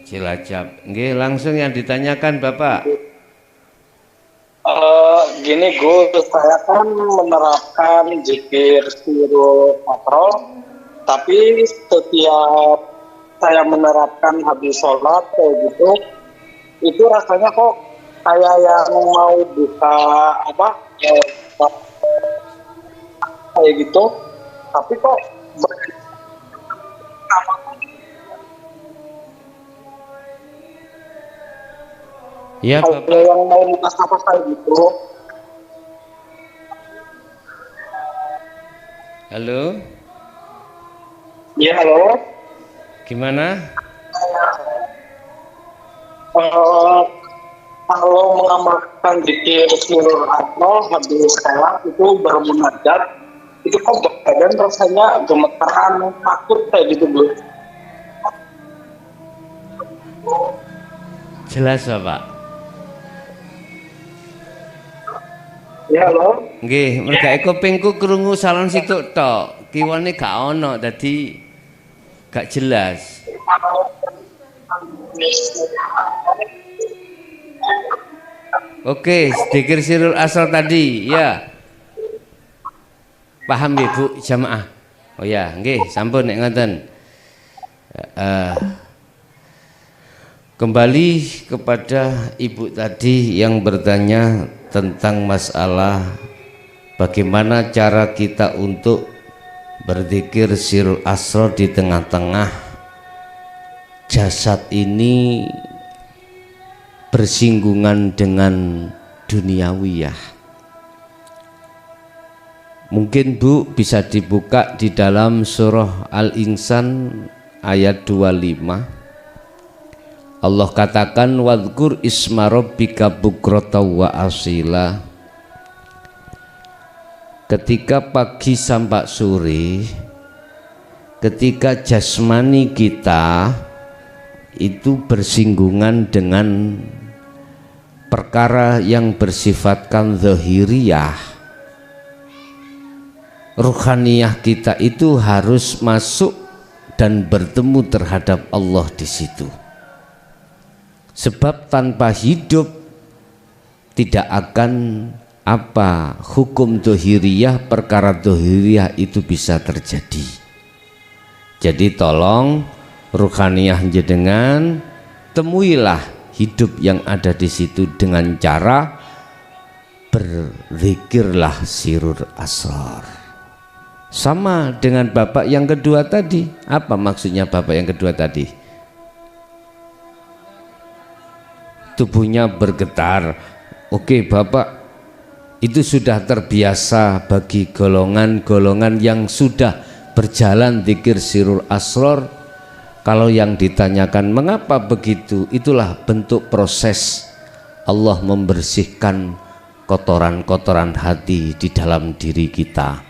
Cilacap. Nggih, langsung yang ditanyakan Bapak. Gini Gus, saya kan menerapkan zikir sirul asrar, tapi setiap saya menerapkan habis sholat kayak gitu, itu rasanya kok kayak yang mau buka apa kayak gitu, tapi kok Ya, kayak Bapak. yang mau buka apa kayak gitu. Halo. Iya, halo. Gimana? Kalau mengamalkan zikir sirul asrar habis sholat itu bermunajat, itu kok badan rasanya gemeteran, takut kayak gitu, Bu. Jelas, Bapak. Ya, halo. Nggih, mergae kupingku krungu salon situk tok. Kiwane gak ono, dadi gak jelas. Oke, dzikir sirul asrar tadi, ya. Paham nggih, Bu, jamaah? Oh ya, nggih, sampun nek ngoten. Kembali kepada Ibu tadi yang bertanya tentang masalah bagaimana cara kita untuk berzikir sirul asrar di tengah-tengah jasad ini bersinggungan dengan duniawiyah. Mungkin Bu bisa dibuka di dalam surah Al-Insan ayat 25. Allah katakan wadhkur isma rabbika bukrata wa asila. Ketika pagi sampai sore, ketika jasmani kita itu bersinggungan dengan perkara yang bersifatkan zahiriyah, ruhaniyah kita itu harus masuk dan bertemu terhadap Allah di situ. Sebab tanpa hidup tidak akan hukum dohiriyah, perkara dohiriyah itu bisa terjadi. Jadi tolong ruhaniyah jenengan temuilah hidup yang ada di situ dengan cara berzikirlah sirul asrar. Sama dengan Bapak yang kedua tadi. Apa maksudnya Bapak yang kedua tadi? Tubuhnya bergetar. Oke Bapak, itu sudah terbiasa bagi golongan-golongan yang sudah berjalan zikir sirul asrar. Kalau yang ditanyakan mengapa begitu, itulah bentuk proses Allah membersihkan kotoran-kotoran hati di dalam diri kita.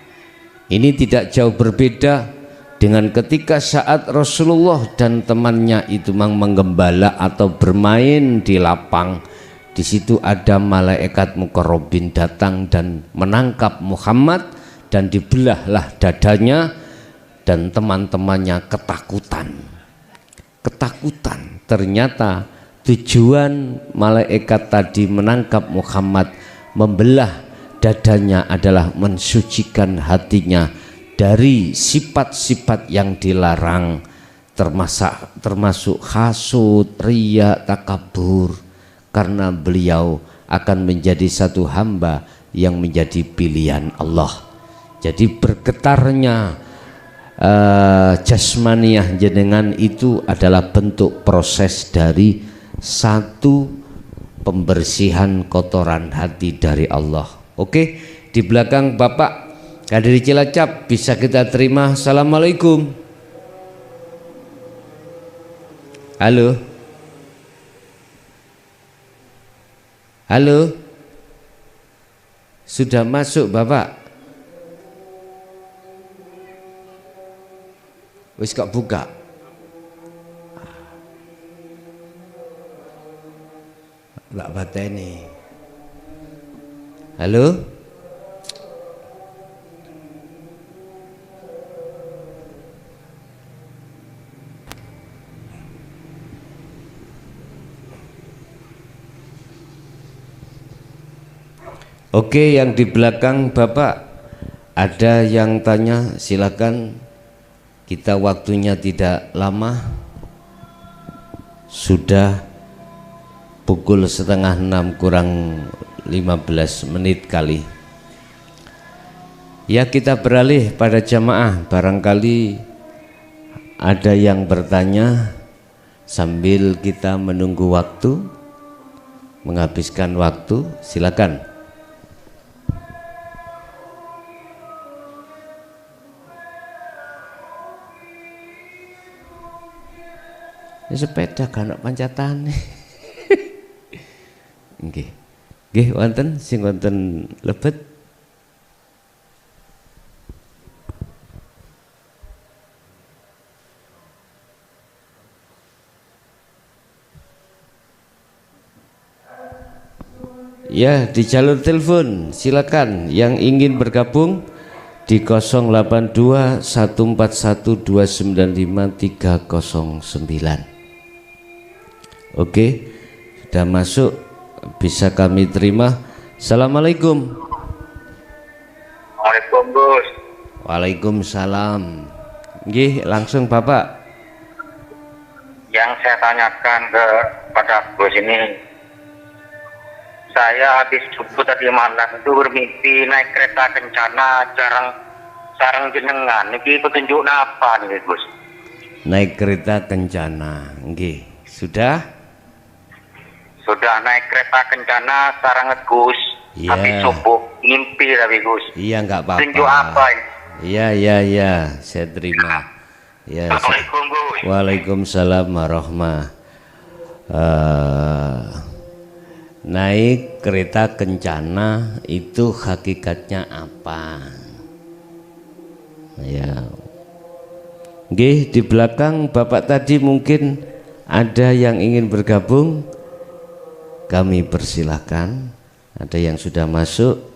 Ini tidak jauh berbeda dengan ketika saat Rasulullah dan temannya itu menggembala atau bermain di lapang. Di situ ada malaikat muqarrabin datang dan menangkap Muhammad dan dibelahlah dadanya dan teman-temannya ketakutan. Ketakutan. Ternyata tujuan malaikat tadi menangkap Muhammad, membelah dadanya adalah mensucikan hatinya dari sifat-sifat yang dilarang, termasuk hasud, riya, takabur, karena beliau akan menjadi satu hamba yang menjadi pilihan Allah. Jadi bergetarnya jasmaniah jenengan itu adalah bentuk proses dari satu pembersihan kotoran hati dari Allah. Oke, di belakang Bapak Kadiri Cilacap bisa kita terima. Assalamualaikum. Halo. Halo. Sudah masuk Bapak? Wis kok buka? Tak bateni. Halo? Oke, yang di belakang Bapak ada yang tanya, silakan. Kita waktunya tidak lama. Sudah pukul 5:30 kurang 15 menit kali. Ya, kita beralih pada jamaah. Barangkali ada yang bertanya sambil kita menunggu waktu, menghabiskan waktu. Silakan. Ini sepeda kan pancatan. Nggih. Nggih wonten sing wonten lebet. Ya, di jalur telepon silakan yang ingin bergabung di 082 141 295 309. Oke, sudah masuk, bisa kami terima. Assalamualaikum. Waalaikumsalam Gus. Waalaikumsalam. Nggih, langsung Bapak. Yang saya tanyakan kepada Gus ini, saya habis subuh tadi malam itu bermimpi naik kereta kencana sarang jenengan. Ini petunjuk apa nih Gus? Naik kereta kencana, nggih. Sudah naik kereta kencana sarang Gus. Iya. Habis subuh mimpi tapi Gus. Iya, enggak apa-apa. Petunjuk apa ini? Iya, saya terima. Ya. Assalamualaikum Gus. Waalaikumsalam warahmatullahi. Naik kereta kencana itu hakikatnya apa? Ya. Nggih, di belakang Bapak tadi mungkin ada yang ingin bergabung. Kami persilahkan. Ada yang sudah masuk.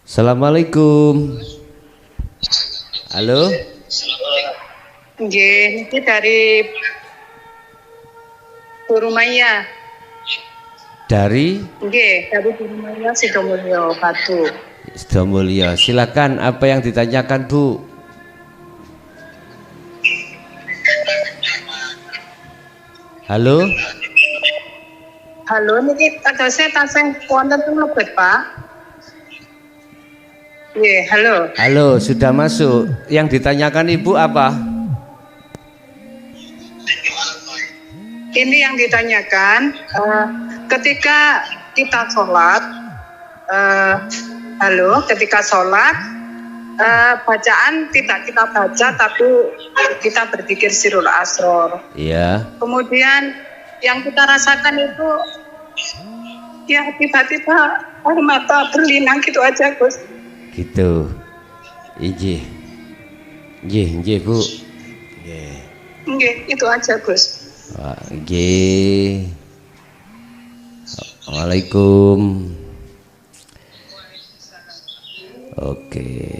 Assalamualaikum. Halo. Nggih, ini dari Burumaya. Dari? Nggih, dari Burumaya Sidomulyo Batu. Sidomulyo. Silakan, apa yang ditanyakan Bu? Halo. Halo, niki saya taseng wonten teng lebet, Pak. Nggih, halo. Halo, sudah masuk. Yang ditanyakan Ibu apa? Ini yang ditanyakan ketika kita sholat, ketika sholat bacaan tidak kita baca tapi kita berzikir sirul asror. Iya. Kemudian yang kita rasakan itu ya tiba-tiba air mata berlinang gitu aja Gus. Gitu. Iji. Bu. Nggih, itu aja Gus. Nggih. Waalaikum. Oke.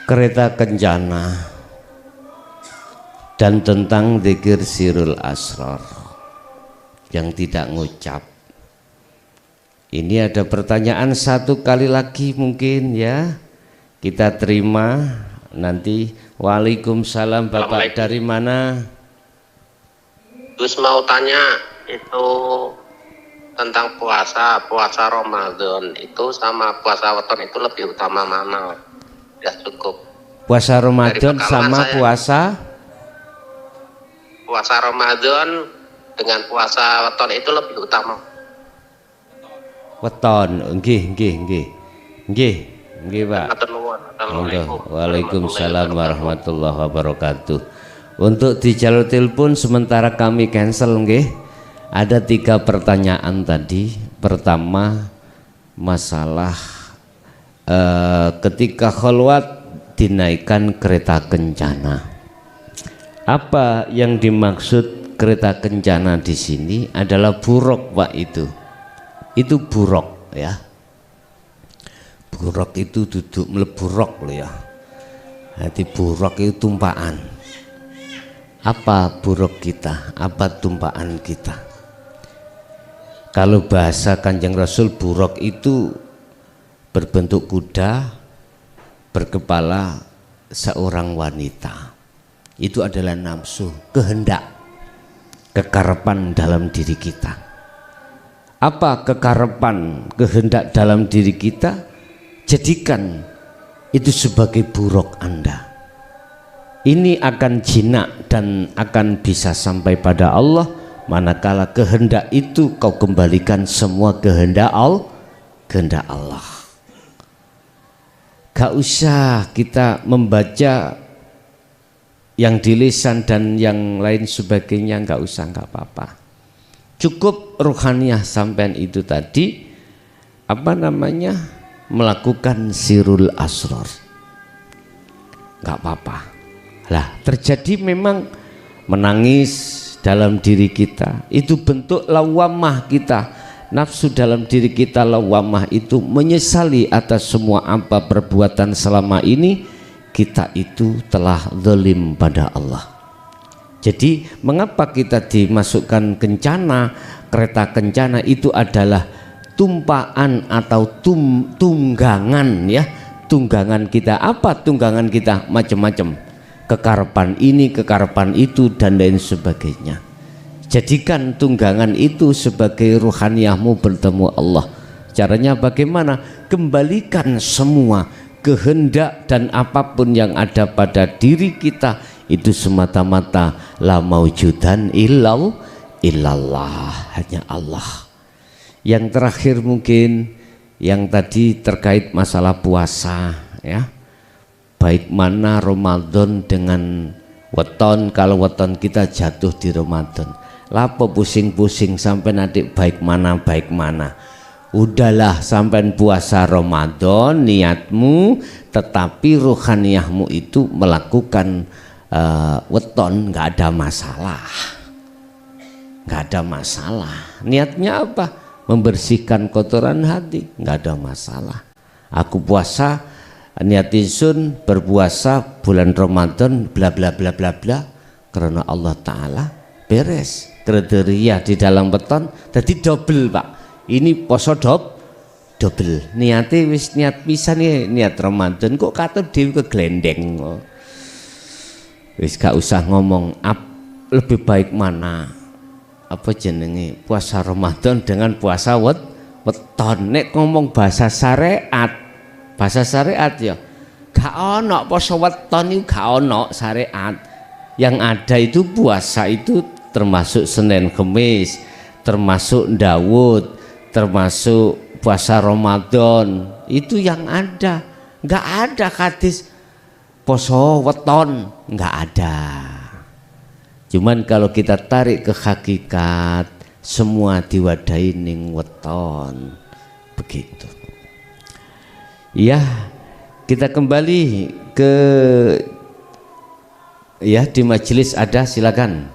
Kereta kencana dan tentang dzikir sirul asrar yang tidak ngucap. Ini ada pertanyaan satu kali lagi mungkin ya. Kita terima nanti. Waalaikumsalam, Bapak dari mana? Terus mau tanya itu tentang puasa Ramadan itu sama puasa weton itu lebih utama mana? Ya cukup. Puasa Ramadan sama puasa Ramadan dengan puasa weton itu lebih utama. Weton, nggih Pak. Waalaikumsalam warahmatullahi wabarakatuh. Untuk di jalur telepon sementara kami cancel nggih. Ada 3 pertanyaan tadi. Pertama masalah ketika kholwat dinaikkan kereta kencana. Apa yang dimaksud kereta kencana di sini adalah buruk Pak itu. Itu buruk ya. Buruk itu duduk meleburok loh ya. Jadi buruk itu tumpaan. Apa buruk kita? Apa tumpaan kita? Kalau bahasa Kanjeng Rasul buruk itu berbentuk kuda berkepala seorang wanita. Itu adalah nafsu, kehendak, kekarepan dalam diri kita. Apa kekarepan, kehendak dalam diri kita? Jadikan itu sebagai buruk Anda. Ini akan jinak dan akan bisa sampai pada Allah manakala kehendak itu kau kembalikan semua kehendak Allah. Gak usah kita membaca yang di lisan dan yang lain sebagainya, gak usah, gak apa-apa. Cukup ruhaniyah sampean itu tadi melakukan sirul asrar, nggak apa-apa lah. Terjadi memang menangis dalam diri kita, itu bentuk lawamah kita, nafsu dalam diri kita. Lawamah itu menyesali atas semua apa perbuatan selama ini kita itu telah zalim pada Allah. Jadi mengapa kita dimasukkan kencana, kereta kencana itu adalah tumpaan atau tunggangan ya. Tunggangan kita apa? Tunggangan kita macam-macam, kekarepan ini, kekarepan itu dan lain sebagainya. Jadikan tunggangan itu sebagai ruhaniyahmu bertemu Allah. Caranya bagaimana? Kembalikan semua kehendak dan apapun yang ada pada diri kita itu semata-mata la maujudan illallah, hanya Allah. Yang terakhir mungkin yang tadi terkait masalah puasa ya. Baik mana Ramadan dengan weton. Kalau weton kita jatuh di Ramadan, lapo pusing-pusing sampai nanti baik mana. Udahlah sampai puasa Ramadan niatmu, tetapi ruhaniyahmu itu melakukan weton, nggak ada masalah. Niatnya apa? Membersihkan kotoran hati, nggak ada masalah. Aku puasa, niat insun berpuasa bulan Ramadan bla bla bla bla bla karena Allah Ta'ala, beres. Kriteria di dalam weton jadi double Pak. Ini poso double. Niatnya wis niat pisan nih, niat Ramadan kok kata dewi keglendeng. Wis gak usah ngomong lebih baik mana puasa Ramadan dengan puasa weton. Nek ngomong bahasa syariat ya gak ono poso weton itu, gak ono syariat. Yang ada itu puasa itu termasuk Senin Kemis, termasuk Daud, termasuk puasa Ramadan. Itu yang ada. Gak ada hadis poso weton, gak ada. Cuman kalau kita tarik ke hakikat, semua diwadahi ning weton, begitu. Ya, kita kembali ke ya di majelis ada, silakan.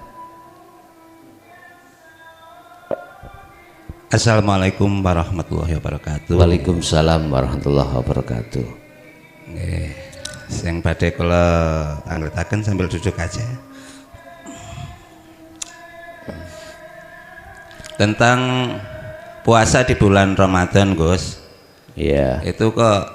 Assalamualaikum warahmatullahi wabarakatuh. Waalaikumsalam warahmatullahi wabarakatuh. Nggih, sing badhe kula anggetaken sambil duduk aja. Tentang puasa di bulan Ramadan, Gus. Iya. Itu kok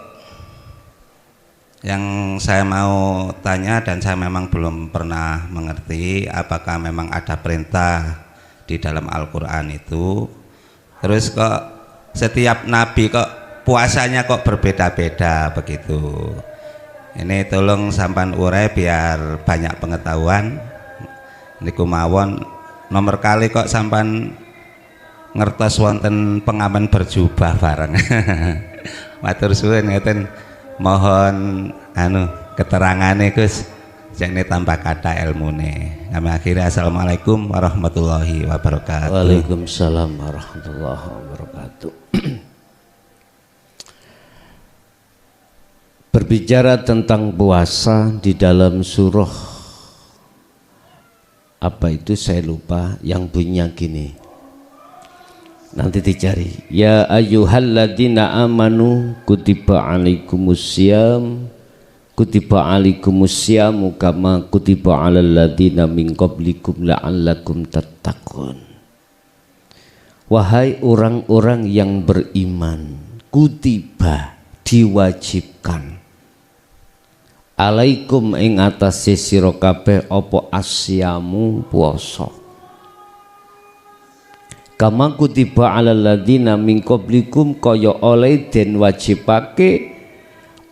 yang saya mau tanya dan saya memang belum pernah mengerti apakah memang ada perintah di dalam Al-Qur'an itu. Terus kok setiap nabi kok puasanya kok berbeda-beda begitu. Ini tolong sampan urai biar banyak pengetahuan. Niku mawon nomor kali kok sampan ngertos wonten pengaman berjubah bareng. Matur suwun ngeten, mohon keterangane Gus. Jangan tambah kata ilmune. Kami akhiri assalamualaikum warahmatullahi wabarakatuh. Waalaikumsalam warahmatullahi wabarakatuh. Berbicara tentang puasa di dalam surah apa itu saya lupa, yang bunyinya gini. Nanti dicari. Ya ayyuhalladzina amanu kutiba alaikumusiyam kutiba alaikumusyamu kama kutiba alal ladzina min qablikum la'allakum tattaqun. Wahai orang-orang yang beriman, kutiba diwajibkan alaikum ing atase sira kabeh apa asyamu puasa. Kama kutiba alal ladzina min qablikum kaya oleh den wajibake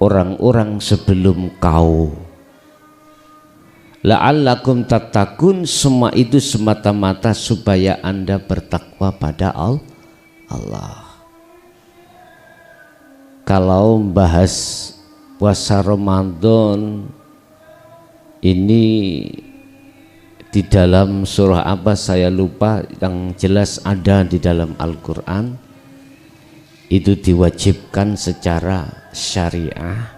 orang-orang sebelum kau. La'allakum tattaqun, semua itu semata-mata supaya Anda bertakwa pada Allah. Kalau membahas puasa Ramadan ini di dalam surah apa saya lupa, yang jelas ada di dalam Al-Qur'an, itu diwajibkan secara syariah.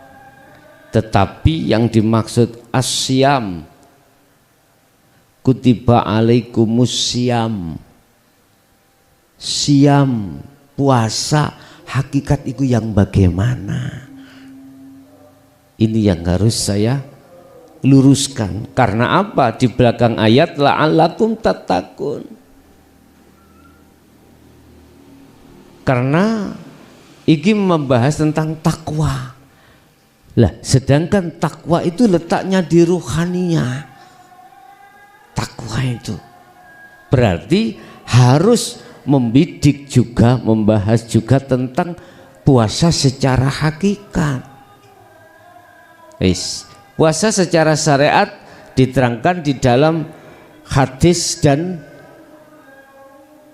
Tetapi yang dimaksud asyam, kutiba alaikumussyam, siam puasa, hakikat itu yang bagaimana? Ini yang harus saya luruskan. Karena apa? Di belakang ayat la'allakum tattaqun. Karena ini membahas tentang takwa. Lah, sedangkan takwa itu letaknya di ruhaniyah. Takwa itu berarti harus membidik juga, membahas juga tentang puasa secara hakikat. Puasa secara syariat diterangkan di dalam hadis dan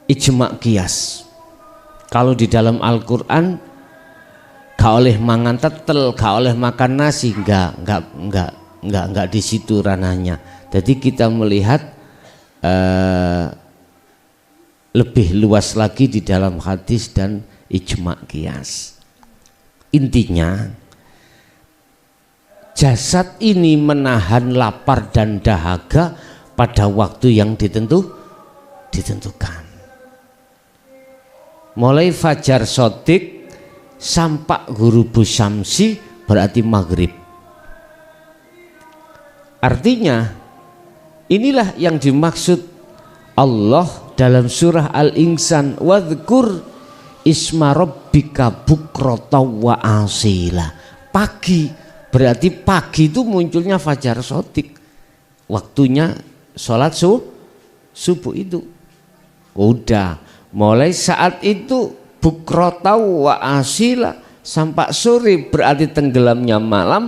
ijma' qiyas. Kalau di dalam Al-Qur'an gak oleh mangan tetel, gak oleh makan nasi, enggak di situ ranahnya. Jadi kita melihat lebih luas lagi di dalam hadis dan ijma' qiyas. Intinya jasad ini menahan lapar dan dahaga pada waktu yang ditentukan. Mulai fajar sodik sampai ghurubu syamsi berarti maghrib. Artinya inilah yang dimaksud Allah dalam surah Al-Insan, wadhkur isma rabbika bukrata wa asila. Pagi berarti pagi itu munculnya fajar sodik, waktunya sholat subuh itu. Udah mulai saat itu bukrata wa asila sampai sore berarti tenggelamnya malam.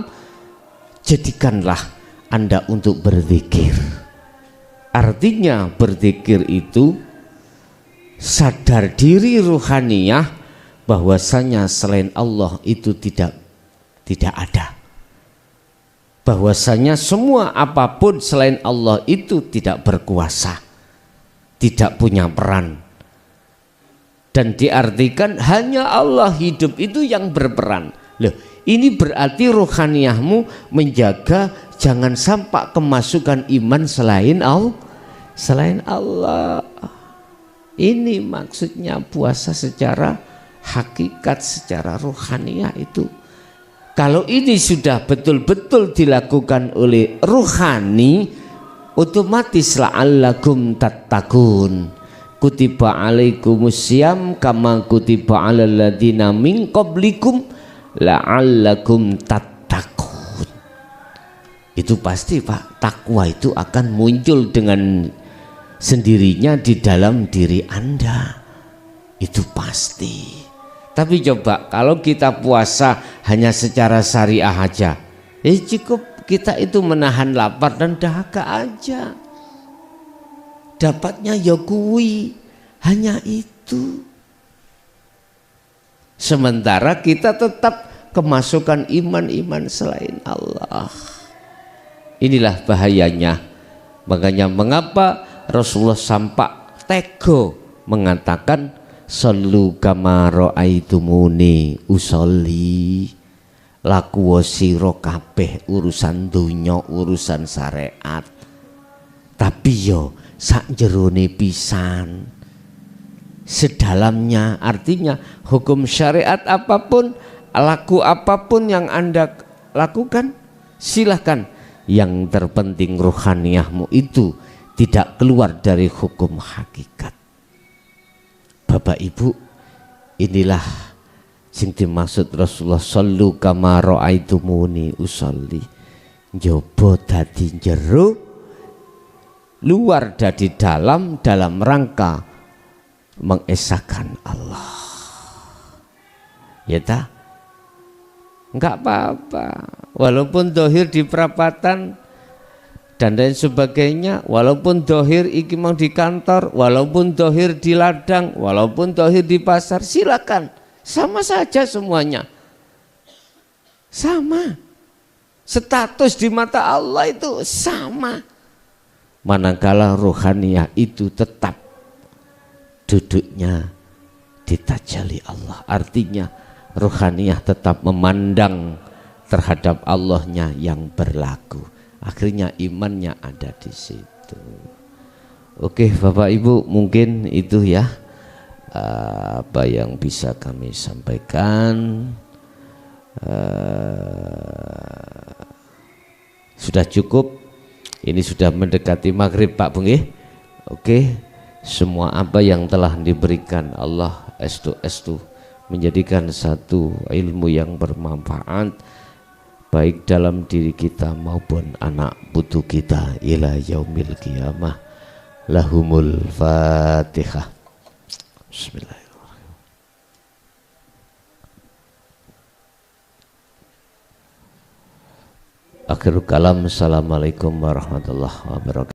Jadikanlah Anda untuk berzikir. Artinya berzikir itu sadar diri ruhaniyah bahwasanya selain Allah itu tidak ada. Bahwasanya semua apapun selain Allah itu tidak berkuasa, tidak punya peran. Dan diartikan hanya Allah hidup itu yang berperan. Loh, ini berarti rohaniyahmu menjaga jangan sampai kemasukan iman selain Allah. Ini maksudnya puasa secara hakikat, secara rohaniah itu. Kalau ini sudah betul-betul dilakukan oleh rohani, otomatis la'allakum tattaqun. Kutiba alaikumusiyam kama kutiba alal ladzina min qablikum la'allakum tattaqun. Itu pasti Pak, takwa itu akan muncul dengan sendirinya di dalam diri Anda. Itu pasti. Tapi coba kalau kita puasa hanya secara syariah aja, cukup kita itu menahan lapar dan dahaga aja. Dapatnya ya kuwi, hanya itu. Sementara kita tetap kemasukan iman-iman selain Allah. Inilah bahayanya. Makanya mengapa Rasulullah sampai tego mengatakan sallu kama ra'aitumuni usolli. Laku sira kabeh urusan dunya, urusan syariat. Tapi yo sak jerone pisan. Sedalamnya, artinya hukum syariat apapun, laku apapun yang Anda lakukan, silahkan. Yang terpenting rohaniahmu itu tidak keluar dari hukum hakikat. Bapak Ibu, inilah sing dimaksud Rasulullah sallu kama ra'aitumuni usolli. Njaba dadi jero, luar dari dalam rangka mengesahkan Allah. Ya ta? Enggak apa-apa. Walaupun dohir di perapatan dan lain sebagainya, walaupun dohir iki mau di kantor, walaupun dohir di ladang, walaupun dohir di pasar, silakan. Sama saja semuanya. Sama. Status di mata Allah itu sama. Manakala rohaniah itu tetap duduknya di tajalli Allah. Artinya rohaniah tetap memandang terhadap Allahnya yang berlaku. Akhirnya imannya ada di situ. Oke Bapak Ibu, mungkin itu ya apa yang bisa kami sampaikan. Sudah cukup. Ini sudah mendekati maghrib Pak Bung. Oke, semua apa yang telah diberikan Allah estu menjadikan satu ilmu yang bermanfaat baik dalam diri kita maupun anak putu kita ila yaumil qiyamah. Lahumul Fatihah. Bismillahirrahmanirrahim. Akhirul kalam. Assalamualaikum warahmatullahi wabarakatuh.